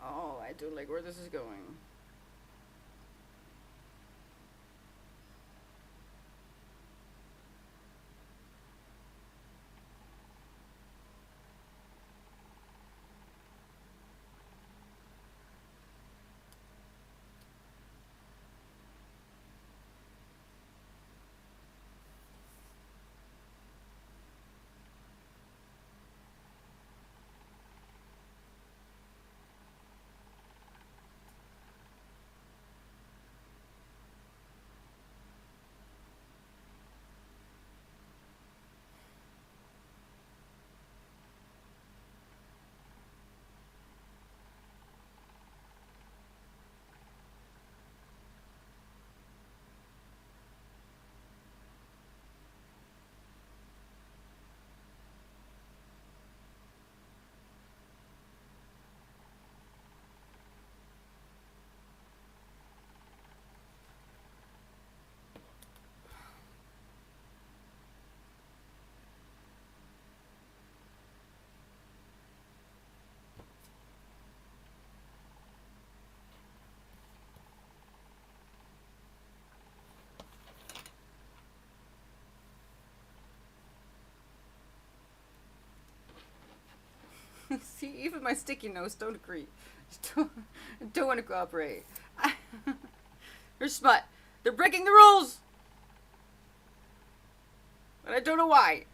Oh, I do like where this is going. See, even my sticky nose don't agree. Don't want to cooperate. They're smut. They're breaking the rules. And I don't know why.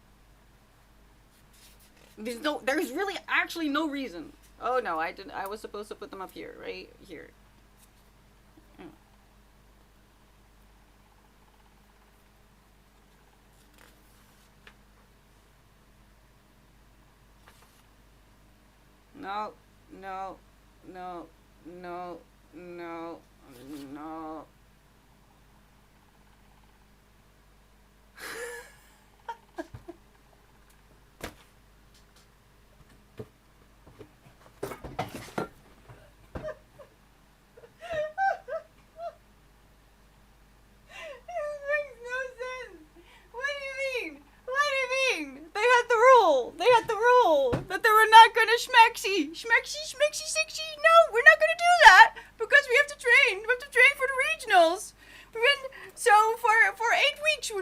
There's really actually no reason. Oh no, I didn't. I was supposed to put them up here, right here. No, no, no, no, no, no. Schmexy, sixy. No, we're not gonna do that because we have to train. We have to train for the regionals. So for 8 weeks, we're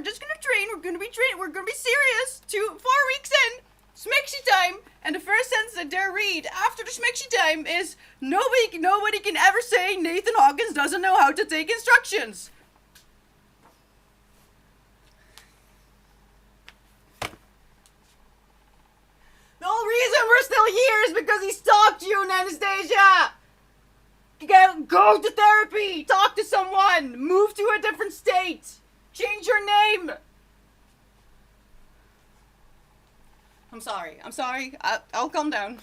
just gonna train. We're gonna be training. We're gonna be serious. 4 weeks in, Schmexy time, and the first sentence I dare read after the Schmexy time is nobody can ever say Nathan Hawkins doesn't know how to take instructions. The whole reason we're still here is because he stalked you and Anastasia! Go to therapy! Talk to someone! Move to a different state! Change your name! I'm sorry. I'll calm down.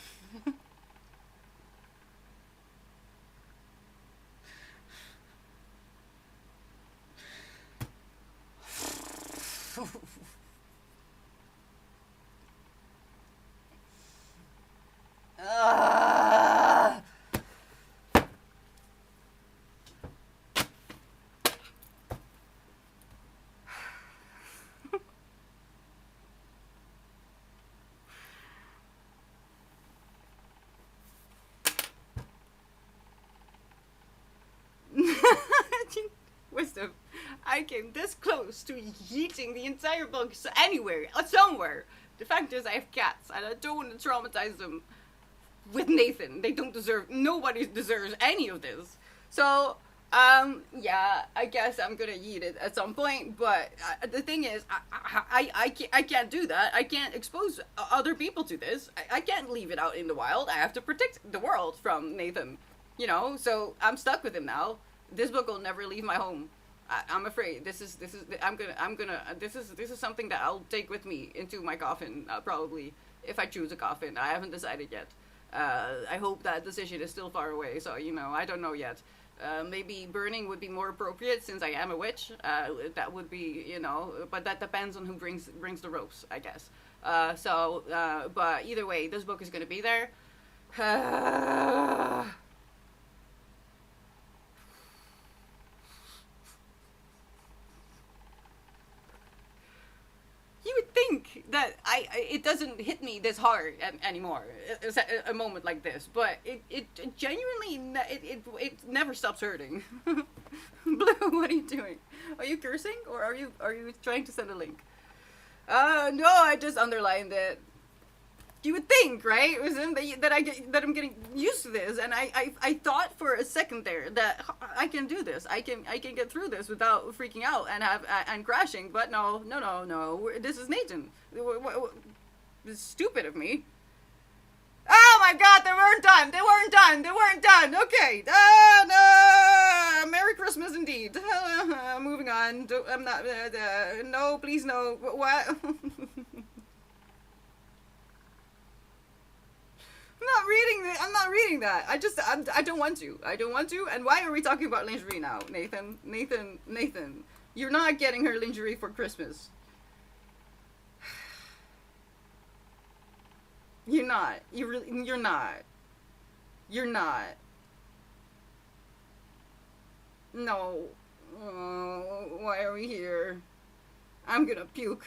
Wisdom, I came this close to yeeting the entire book anywhere, somewhere. The fact is I have cats and I don't want to traumatize them with Nathan. Nobody deserves any of this. So, yeah, I guess I'm gonna yeet it at some point, but the thing is, I can't do that. I can't expose other people to this. I can't leave it out in the wild. I have to protect the world from Nathan, so I'm stuck with him now. This book will never leave my home. I'm afraid this is something that I'll take with me into my coffin, probably, if I choose a coffin. I haven't decided yet. I hope that decision is still far away, so, I don't know yet. Maybe burning would be more appropriate since I am a witch. That would be, but that depends on who brings the ropes, I guess. But either way, this book is going to be there. You would think that it doesn't hit me this hard anymore, a moment like this, but it genuinely, it never stops hurting. Blue, what are you doing? Are you cursing, or are you trying to send a link? No, I just underlined it. You would think, right, that I'm getting used to this, and I thought for a second there that I can do this. I can get through this without freaking out and crashing. But no. This is Nathan. It's stupid of me. Oh my God, they weren't done. Okay. No. Merry Christmas indeed. Moving on. I'm not. No, please no. What? I'm not reading that. I don't want to. And why are we talking about lingerie now, Nathan? Nathan. You're not getting her lingerie for Christmas. You're not. You're not. No. Why are we here? I'm gonna puke.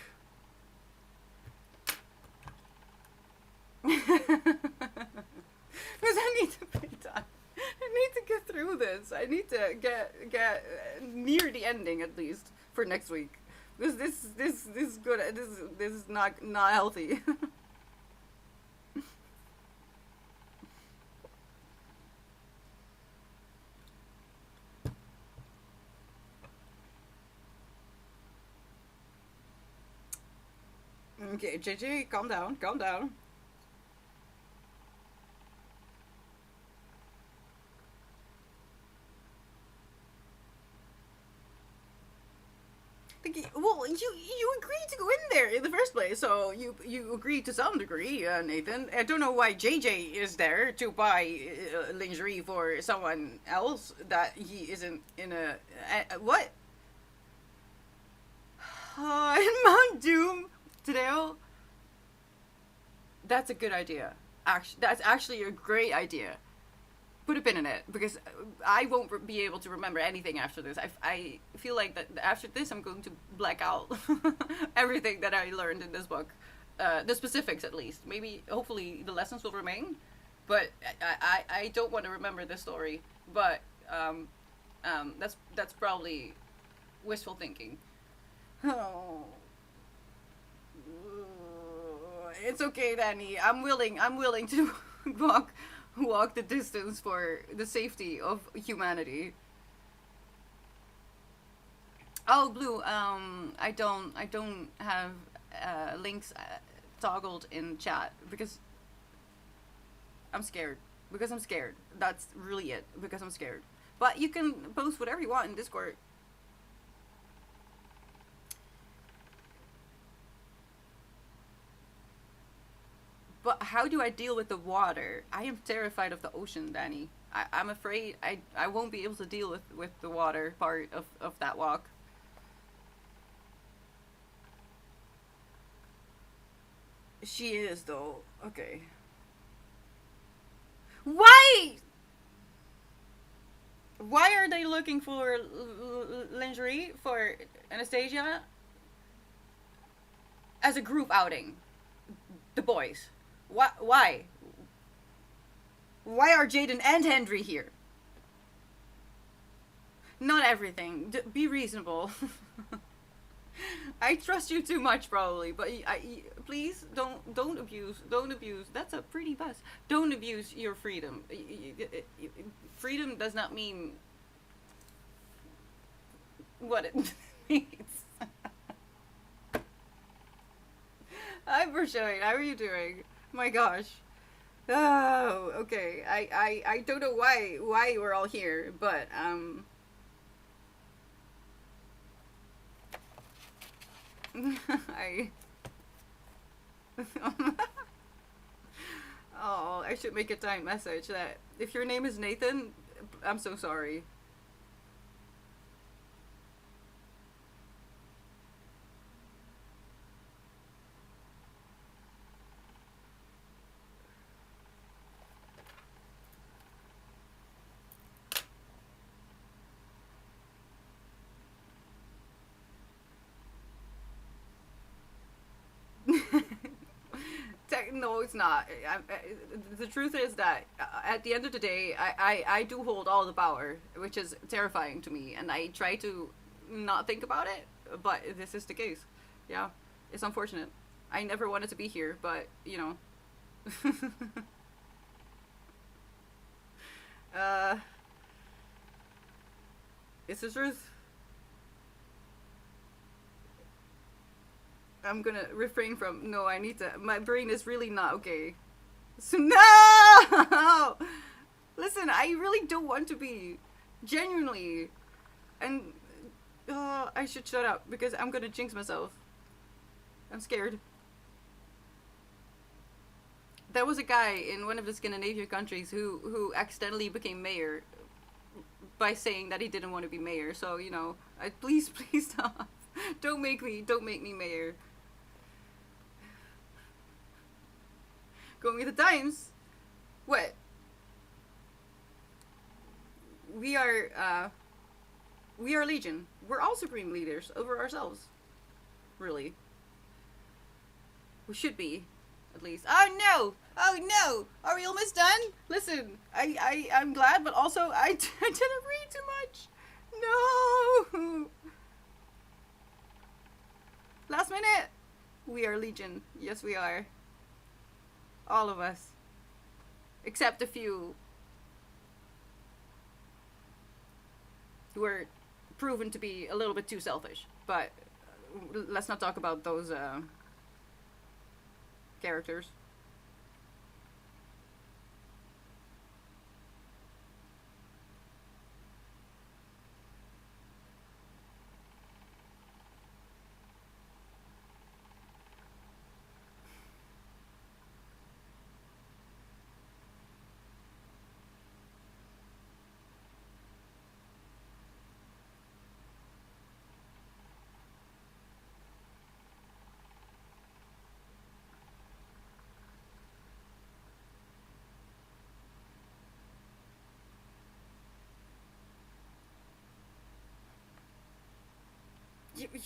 Because I need to be done. I need to get through this. I need to get near the ending at least for next week. This is good. This is not healthy. Okay, JJ, calm down, calm down. Well, you agreed to go in there in the first place, so you agreed to some degree, Nathan. I don't know why JJ is there to buy lingerie for someone else that he isn't in a what? In Mount Doom, Tadeo. That's a good idea. Actually, that's actually a great idea. Put a pin in it because I won't be able to remember anything after this. I feel like that after this I'm going to black out everything that I learned in this book, the specifics at least. Maybe hopefully the lessons will remain, but I don't want to remember this story. But that's probably wishful thinking. Oh, it's okay, Danny. I'm willing to walk the distance for the safety of humanity. Oh, Blue. I don't have links toggled in chat because I'm scared. Because I'm scared. That's really it. Because I'm scared. But you can post whatever you want in Discord. But how do I deal with the water? I am terrified of the ocean, Danny. I'm afraid I won't be able to deal with the water part of that walk. She is, though. Okay. Why? Why are they looking for lingerie for Anastasia as a group outing? The boys. Why? Why are Jaden and Henry here? Not everything. Be reasonable. I trust you too much, probably, but please don't abuse. That's a pretty bus. Don't abuse your freedom. Freedom does not mean what it means. Hi, Bershine. How are you doing? My gosh. Oh, okay. I don't know why we're all here, but I oh, I should make a time message that if your name is Nathan, I'm so sorry. No, it's not. The truth is that at the end of the day, I do hold all the power, which is terrifying to me, and I try to not think about it, but this is the case. Yeah, it's unfortunate. I never wanted to be here, but, you know. uh, it's the truth. I'm gonna refrain from. No, I need to. My brain is really not okay. So no. Listen, I really don't want to be, genuinely, and I should shut up because I'm gonna jinx myself. I'm scared. There was a guy in one of the Scandinavian countries who accidentally became mayor by saying that he didn't want to be mayor. So you know, please stop. Don't make me mayor. Going with the times. What? We are Legion. We're all supreme leaders over ourselves. Really. We should be, at least. Oh no! Oh no! Are we almost done? Listen, I'm glad, but also I didn't read too much. No! Last minute! We are Legion. Yes, we are. All of us. Except a few who were proven to be a little bit too selfish. But let's not talk about those characters.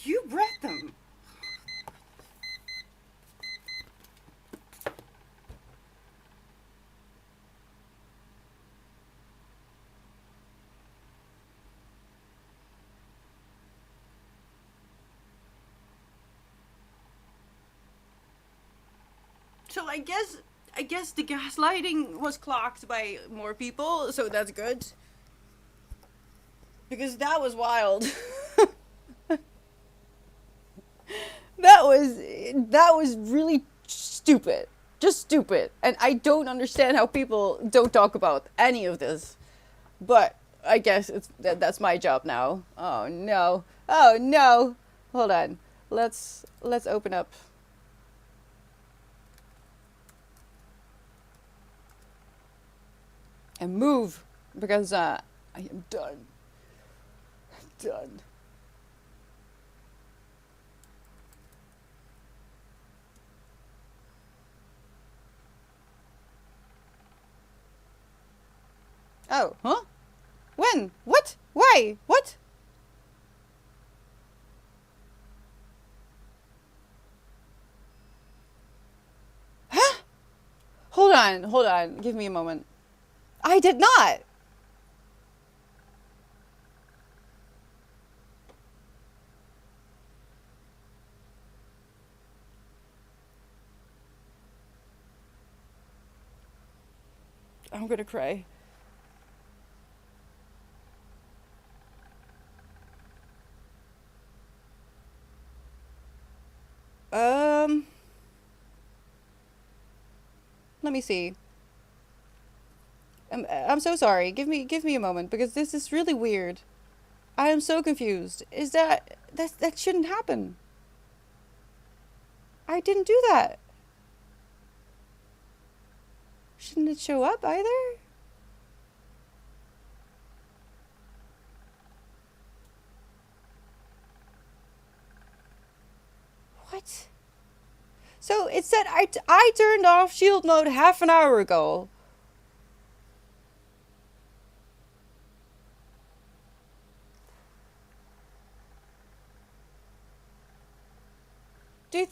You bred them. So I guess the gaslighting was clocked by more people, so that's good. Because that was wild. that was really stupid. Just stupid. And I don't understand how people don't talk about any of this. But I guess that's my job now. Oh no. Oh no. Hold on. Let's open up. And move because I am done. Done. Oh, huh? When? What? Why? What? Huh? Hold on, hold on. Give me a moment. I did not. I'm gonna cry. Um, Let me see. I'm so sorry. Give me a moment because this is really weird. I am so confused. Is that shouldn't happen? I didn't do that. Shouldn't it show up either? What? So it said I turned off shield mode half an hour ago. Do you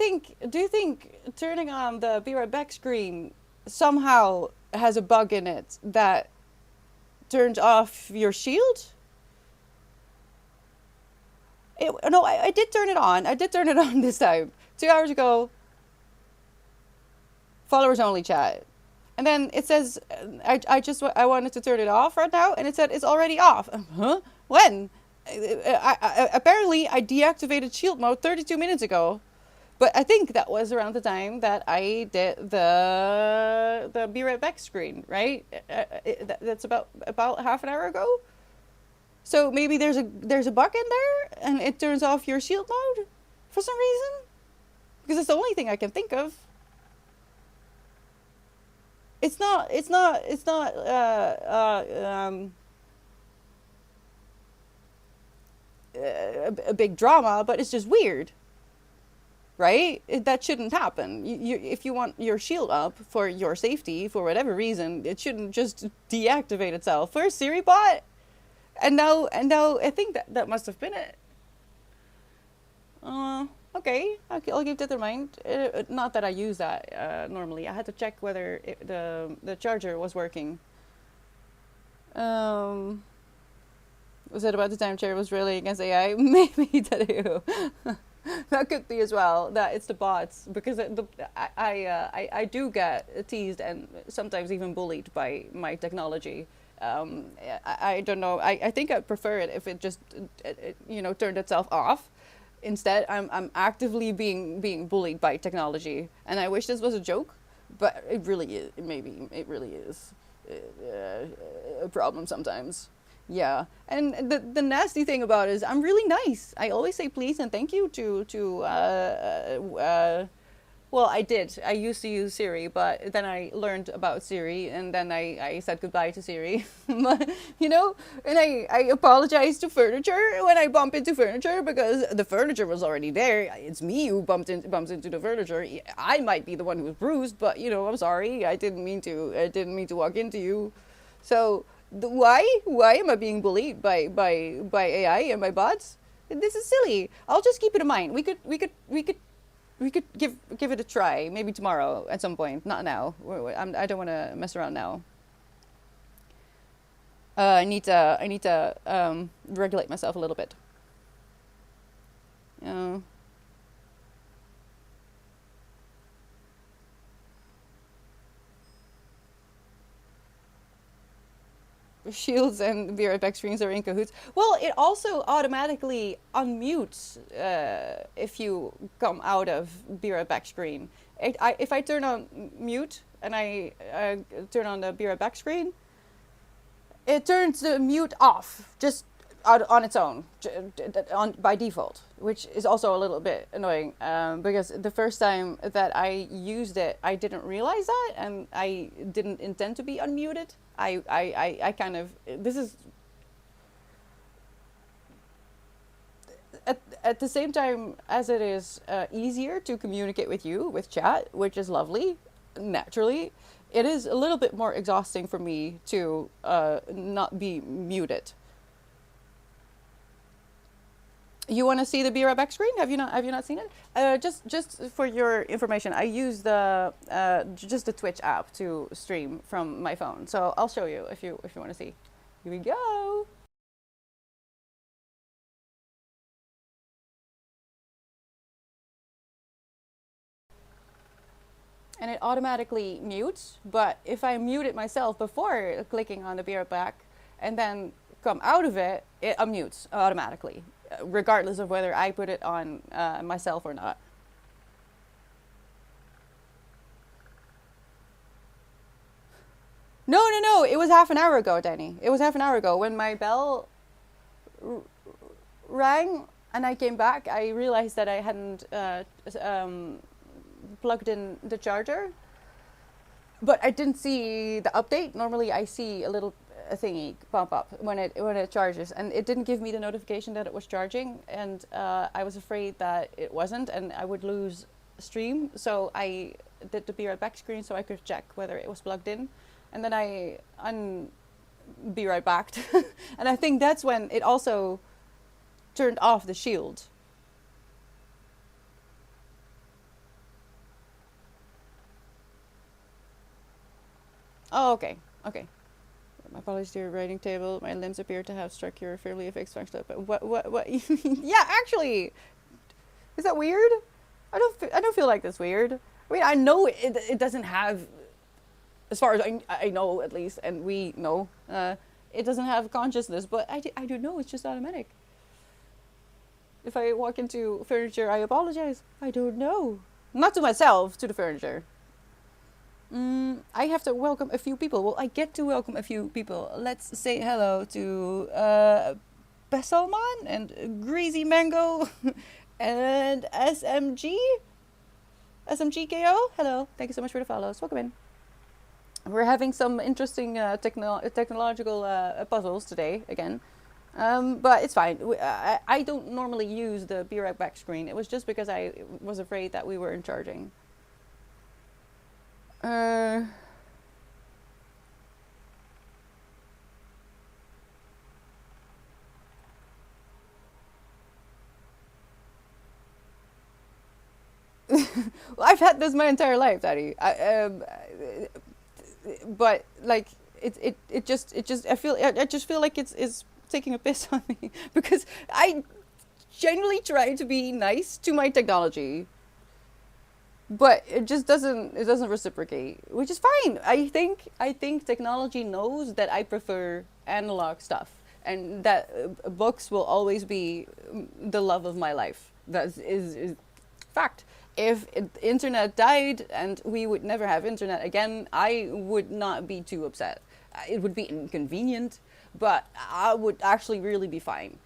think turning on the be right back screen somehow has a bug in it that turns off your shield? No, I did turn it on. I did turn it on this time. 2 hours ago, followers only chat. And then it says, I wanted to turn it off right now, and it said it's already off. Huh? When? Apparently, I deactivated shield mode 32 minutes ago. But I think that was around the time that I did the be right back screen, right? That's about half an hour ago. So maybe there's a bug in there, and it turns off your shield mode for some reason. Because it's the only thing I can think of. It's not a big drama, but it's just weird, right? That shouldn't happen. If you want your shield up for your safety, for whatever reason, it shouldn't just deactivate itself. For a Siri bot, and now I think that must have been it. Okay, I'll keep that in mind. Not that I use that normally. I had to check whether the charger was working. Um, was it about the time Cherry was really against AI? Maybe that too. That could be as well. That it's the bots because I do get teased and sometimes even bullied by my technology. I don't know. I think I'd prefer it if it just turned itself off. instead I'm actively being bullied by technology, and I wish this was a joke, but it really is. Maybe it really is a problem sometimes. Yeah, and the nasty thing about it is I'm really nice. I always say please and thank you to well, I did. I used to use Siri, but then I learned about Siri, and then I said goodbye to Siri. You know, and I apologize to furniture when I bump into furniture because the furniture was already there. It's me who bumps into the furniture. I might be the one who was bruised, but you know, I'm sorry. I didn't mean to. I didn't mean to walk into you. So why am I being bullied by AI and by bots? This is silly. I'll just keep it in mind. We could give it a try, maybe tomorrow at some point. Not now. I don't want to mess around now. I need to regulate myself a little bit. Uh, Shields and be right back screens are in cahoots. Well, it also automatically unmutes if you come out of be right back screen. If I turn on mute and I turn on the be right back screen, it turns the mute off just on its own, by default, which is also a little bit annoying because the first time that I used it, I didn't realize that, and I didn't intend to be unmuted. I kind of, this is at the same time as it is easier to communicate with you with chat, which is lovely, naturally, it is a little bit more exhausting for me to not be muted. You want to see the Be Right Back screen? Have you not seen it? Just for your information, I use the just the Twitch app to stream from my phone. So I'll show you if you want to see. Here we go. And it automatically mutes, but if I mute it myself before clicking on the Be Right Back and then come out of it, it unmutes automatically, regardless of whether I put it on myself or not. No, no, no. It was half an hour ago, Danny. It was half an hour ago when my bell r- rang and I came back. I realized that I hadn't plugged in the charger, but I didn't see the update. Normally, I see a little thingy pop up when it charges, and it didn't give me the notification that it was charging, and I was afraid that it wasn't, and I would lose stream. So I did the Be Right Back screen so I could check whether it was plugged in, and then I Be Right Backed, and I think that's when it also turned off the shield. Oh, okay, okay. My apologies to your writing table. My limbs appear to have struck your fairly affixed function. But what? Yeah, actually, is that weird? I don't feel like that's weird. I mean, I know it doesn't have, as far as I know at least, and we know, it doesn't have consciousness. But I do know it's just automatic. If I walk into furniture, I apologize. I don't know. Not to myself, to the furniture. I have to welcome a few people. Well, I get to welcome a few people. Let's say hello to Besselman and Greasy Mango and SMGKO. Hello, thank you so much for the follows. Welcome in. We're having some interesting technological puzzles today again. But it's fine. I don't normally use the Be Right Back screen. It was just because I was afraid that we weren't charging. Uh, well, I've had this my entire life, Daddy. But like it just I just feel like it's taking a piss on me because I genuinely try to be nice to my technology, but it doesn't reciprocate, which is fine. I think technology knows that I prefer analog stuff, and that books will always be the love of my life. That is fact. If internet died and we would never have internet again, I would not be too upset. It would be inconvenient, but I would actually really be fine.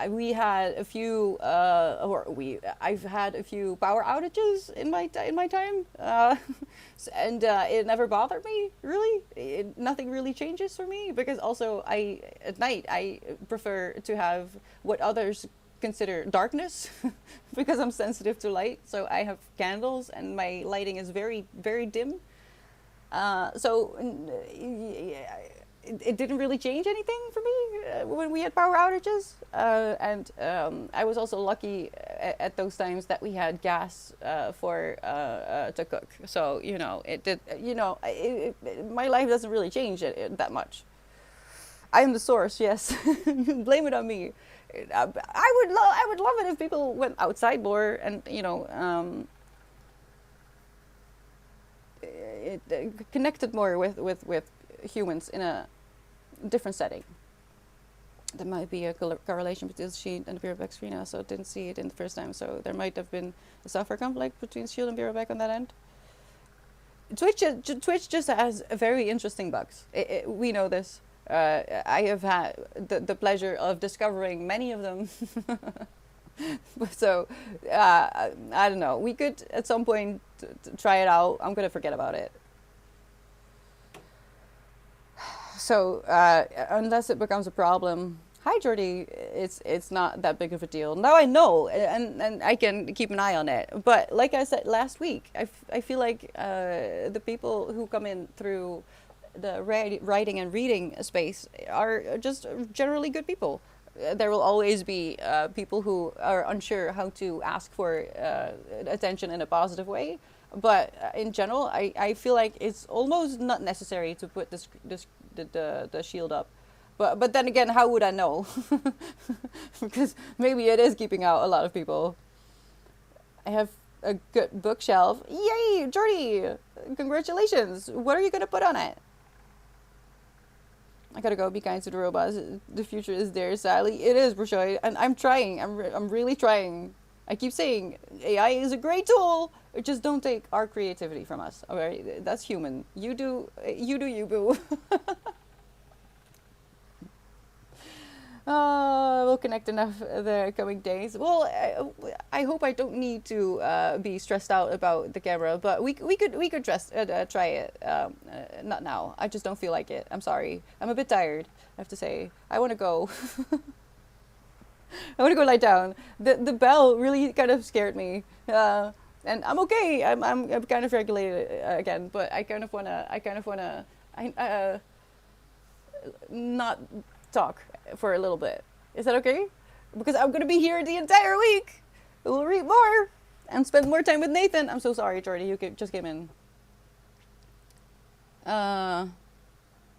We had a few, I've had a few power outages in my time, and it never bothered me really. Nothing really changes for me because also at night I prefer to have what others consider darkness because I'm sensitive to light. So I have candles and my lighting is very dim. So it didn't really change anything for me when we had power outages. And I was also lucky at those times that we had gas to cook. So it did. My life doesn't really change that much. I am the source. Yes, blame it on me. I would love it if people went outside more and connected more with humans in a different setting. There might be a correlation between Shield and Beerback screen. So didn't see it in the first time. So there might have been a software conflict between Shield and Beerback on that end. Twitch just has very interesting bugs. We know this. I have had the pleasure of discovering many of them. So, I don't know. We could at some point try it out. I'm going to forget about it. So, unless it becomes a problem, hi Jordy, it's not that big of a deal. Now I know, and I can keep an eye on it. But like I said last week, I feel like the people who come in through the writing and reading space are just generally good people. There will always be people who are unsure how to ask for attention in a positive way. But in general, I feel like it's almost not necessary to put the shield up. But then again, how would I know? Because maybe it is keeping out a lot of people. I have a good bookshelf. Yay, Jordy! Congratulations! What are you gonna put on it? I gotta go. Be kind to the robots. The future is there, Sally. It is, Brushoy, and I'm trying. I'm really trying. I keep saying AI is a great tool. Just don't take our creativity from us. All right, that's human. You do you, boo. We'll connect enough the coming days. Well, I hope I don't need to be stressed out about the camera, but we could try it. Not now. I just don't feel like it. I'm sorry. I'm a bit tired, I have to say. I want to go. I want to go lie down. The bell really kind of scared me. And I'm okay. I'm kind of regulated again, but I kind of wanna not talk for a little bit. Is that okay? Because I'm gonna be here the entire week. We'll read more and spend more time with Nathan. I'm so sorry, Jordy. You just came in.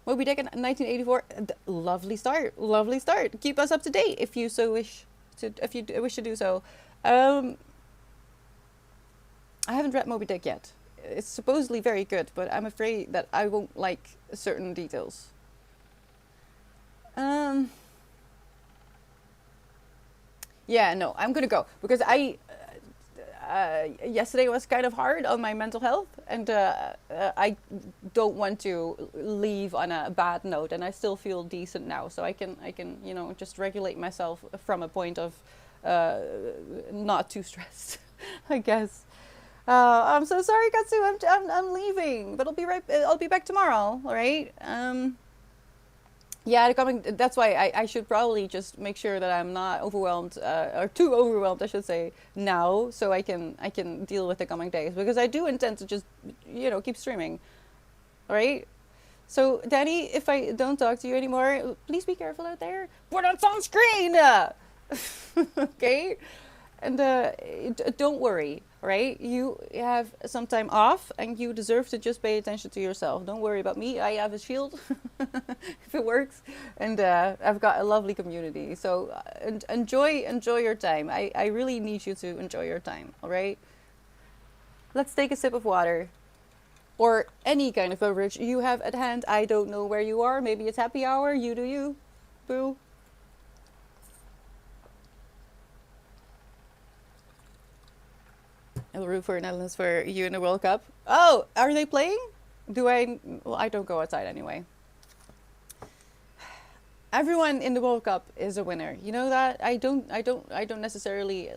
Moby Dick in 1984. Lovely start. Lovely start. Keep us up to date if you so wish to. If you wish to do so. I haven't read Moby Dick yet. It's supposedly very good, but I'm afraid that I won't like certain details. Yeah, no, I'm gonna go because yesterday was kind of hard on my mental health, and I don't want to leave on a bad note, and I still feel decent now, so I can just regulate myself from a point of not too stressed, I guess. I'm so sorry, Katsu. I'm leaving, but I'll be back tomorrow. All right. Yeah, that's why I should probably just make sure that I'm not overwhelmed or too overwhelmed, I should say, now, so I can deal with the coming days, because I do intend to just keep streaming. All right. So Danny, if I don't talk to you anymore, please be careful out there. Put on sunscreen. Okay. And don't worry, right? You have some time off, and you deserve to just pay attention to yourself. Don't worry about me. I have a shield, if it works, and I've got a lovely community. So enjoy your time. I really need you to enjoy your time. All right. Let's take a sip of water, or any kind of beverage you have at hand. I don't know where you are. Maybe it's happy hour. You do you, boo. I will root for Netherlands for you in the World Cup. Oh, are they playing? Do I? Well, I don't go outside anyway. Everyone in the World Cup is a winner. You know that. I don't necessarily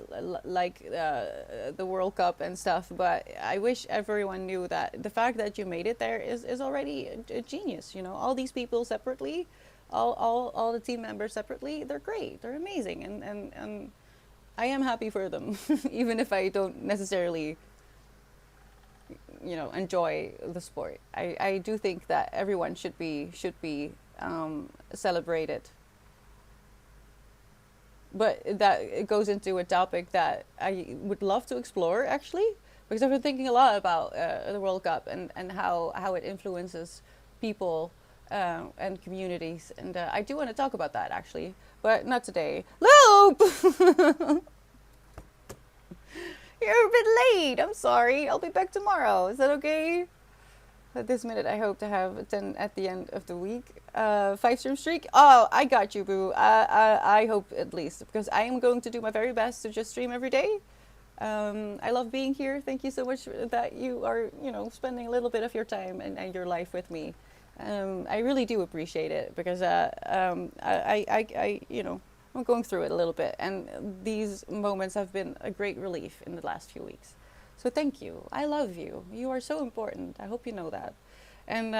like the World Cup and stuff, but I wish everyone knew that the fact that you made it there is already a genius. You know, all these people separately, all the team members separately, they're great. They're amazing, and I am happy for them, even if I don't necessarily, enjoy the sport. I do think that everyone should be celebrated. But that it goes into a topic that I would love to explore actually, because I've been thinking a lot about the World Cup and how it influences people and communities, and I do want to talk about that actually, but not today. Loop. You're a bit late. I'm sorry. I'll be back tomorrow. Is that okay? At this minute, I hope to have 10 at the end of the week. 5 stream streak. Oh, I got you, boo. I hope at least, because I am going to do my very best to just stream every day. I love being here. Thank you so much that you are, spending a little bit of your time and your life with me. I really do appreciate it, because I'm going through it a little bit, and these moments have been a great relief in the last few weeks. So thank you. I love you. You are so important. I hope you know that. And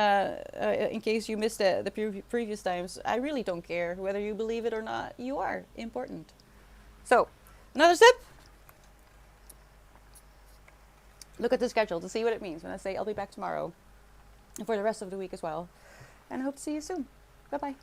in case you missed it the previous times, I really don't care whether you believe it or not. You are important. So, another sip. Look at the schedule to see what it means when I say I'll be back tomorrow. And for the rest of the week as well. And I hope to see you soon. Bye-bye.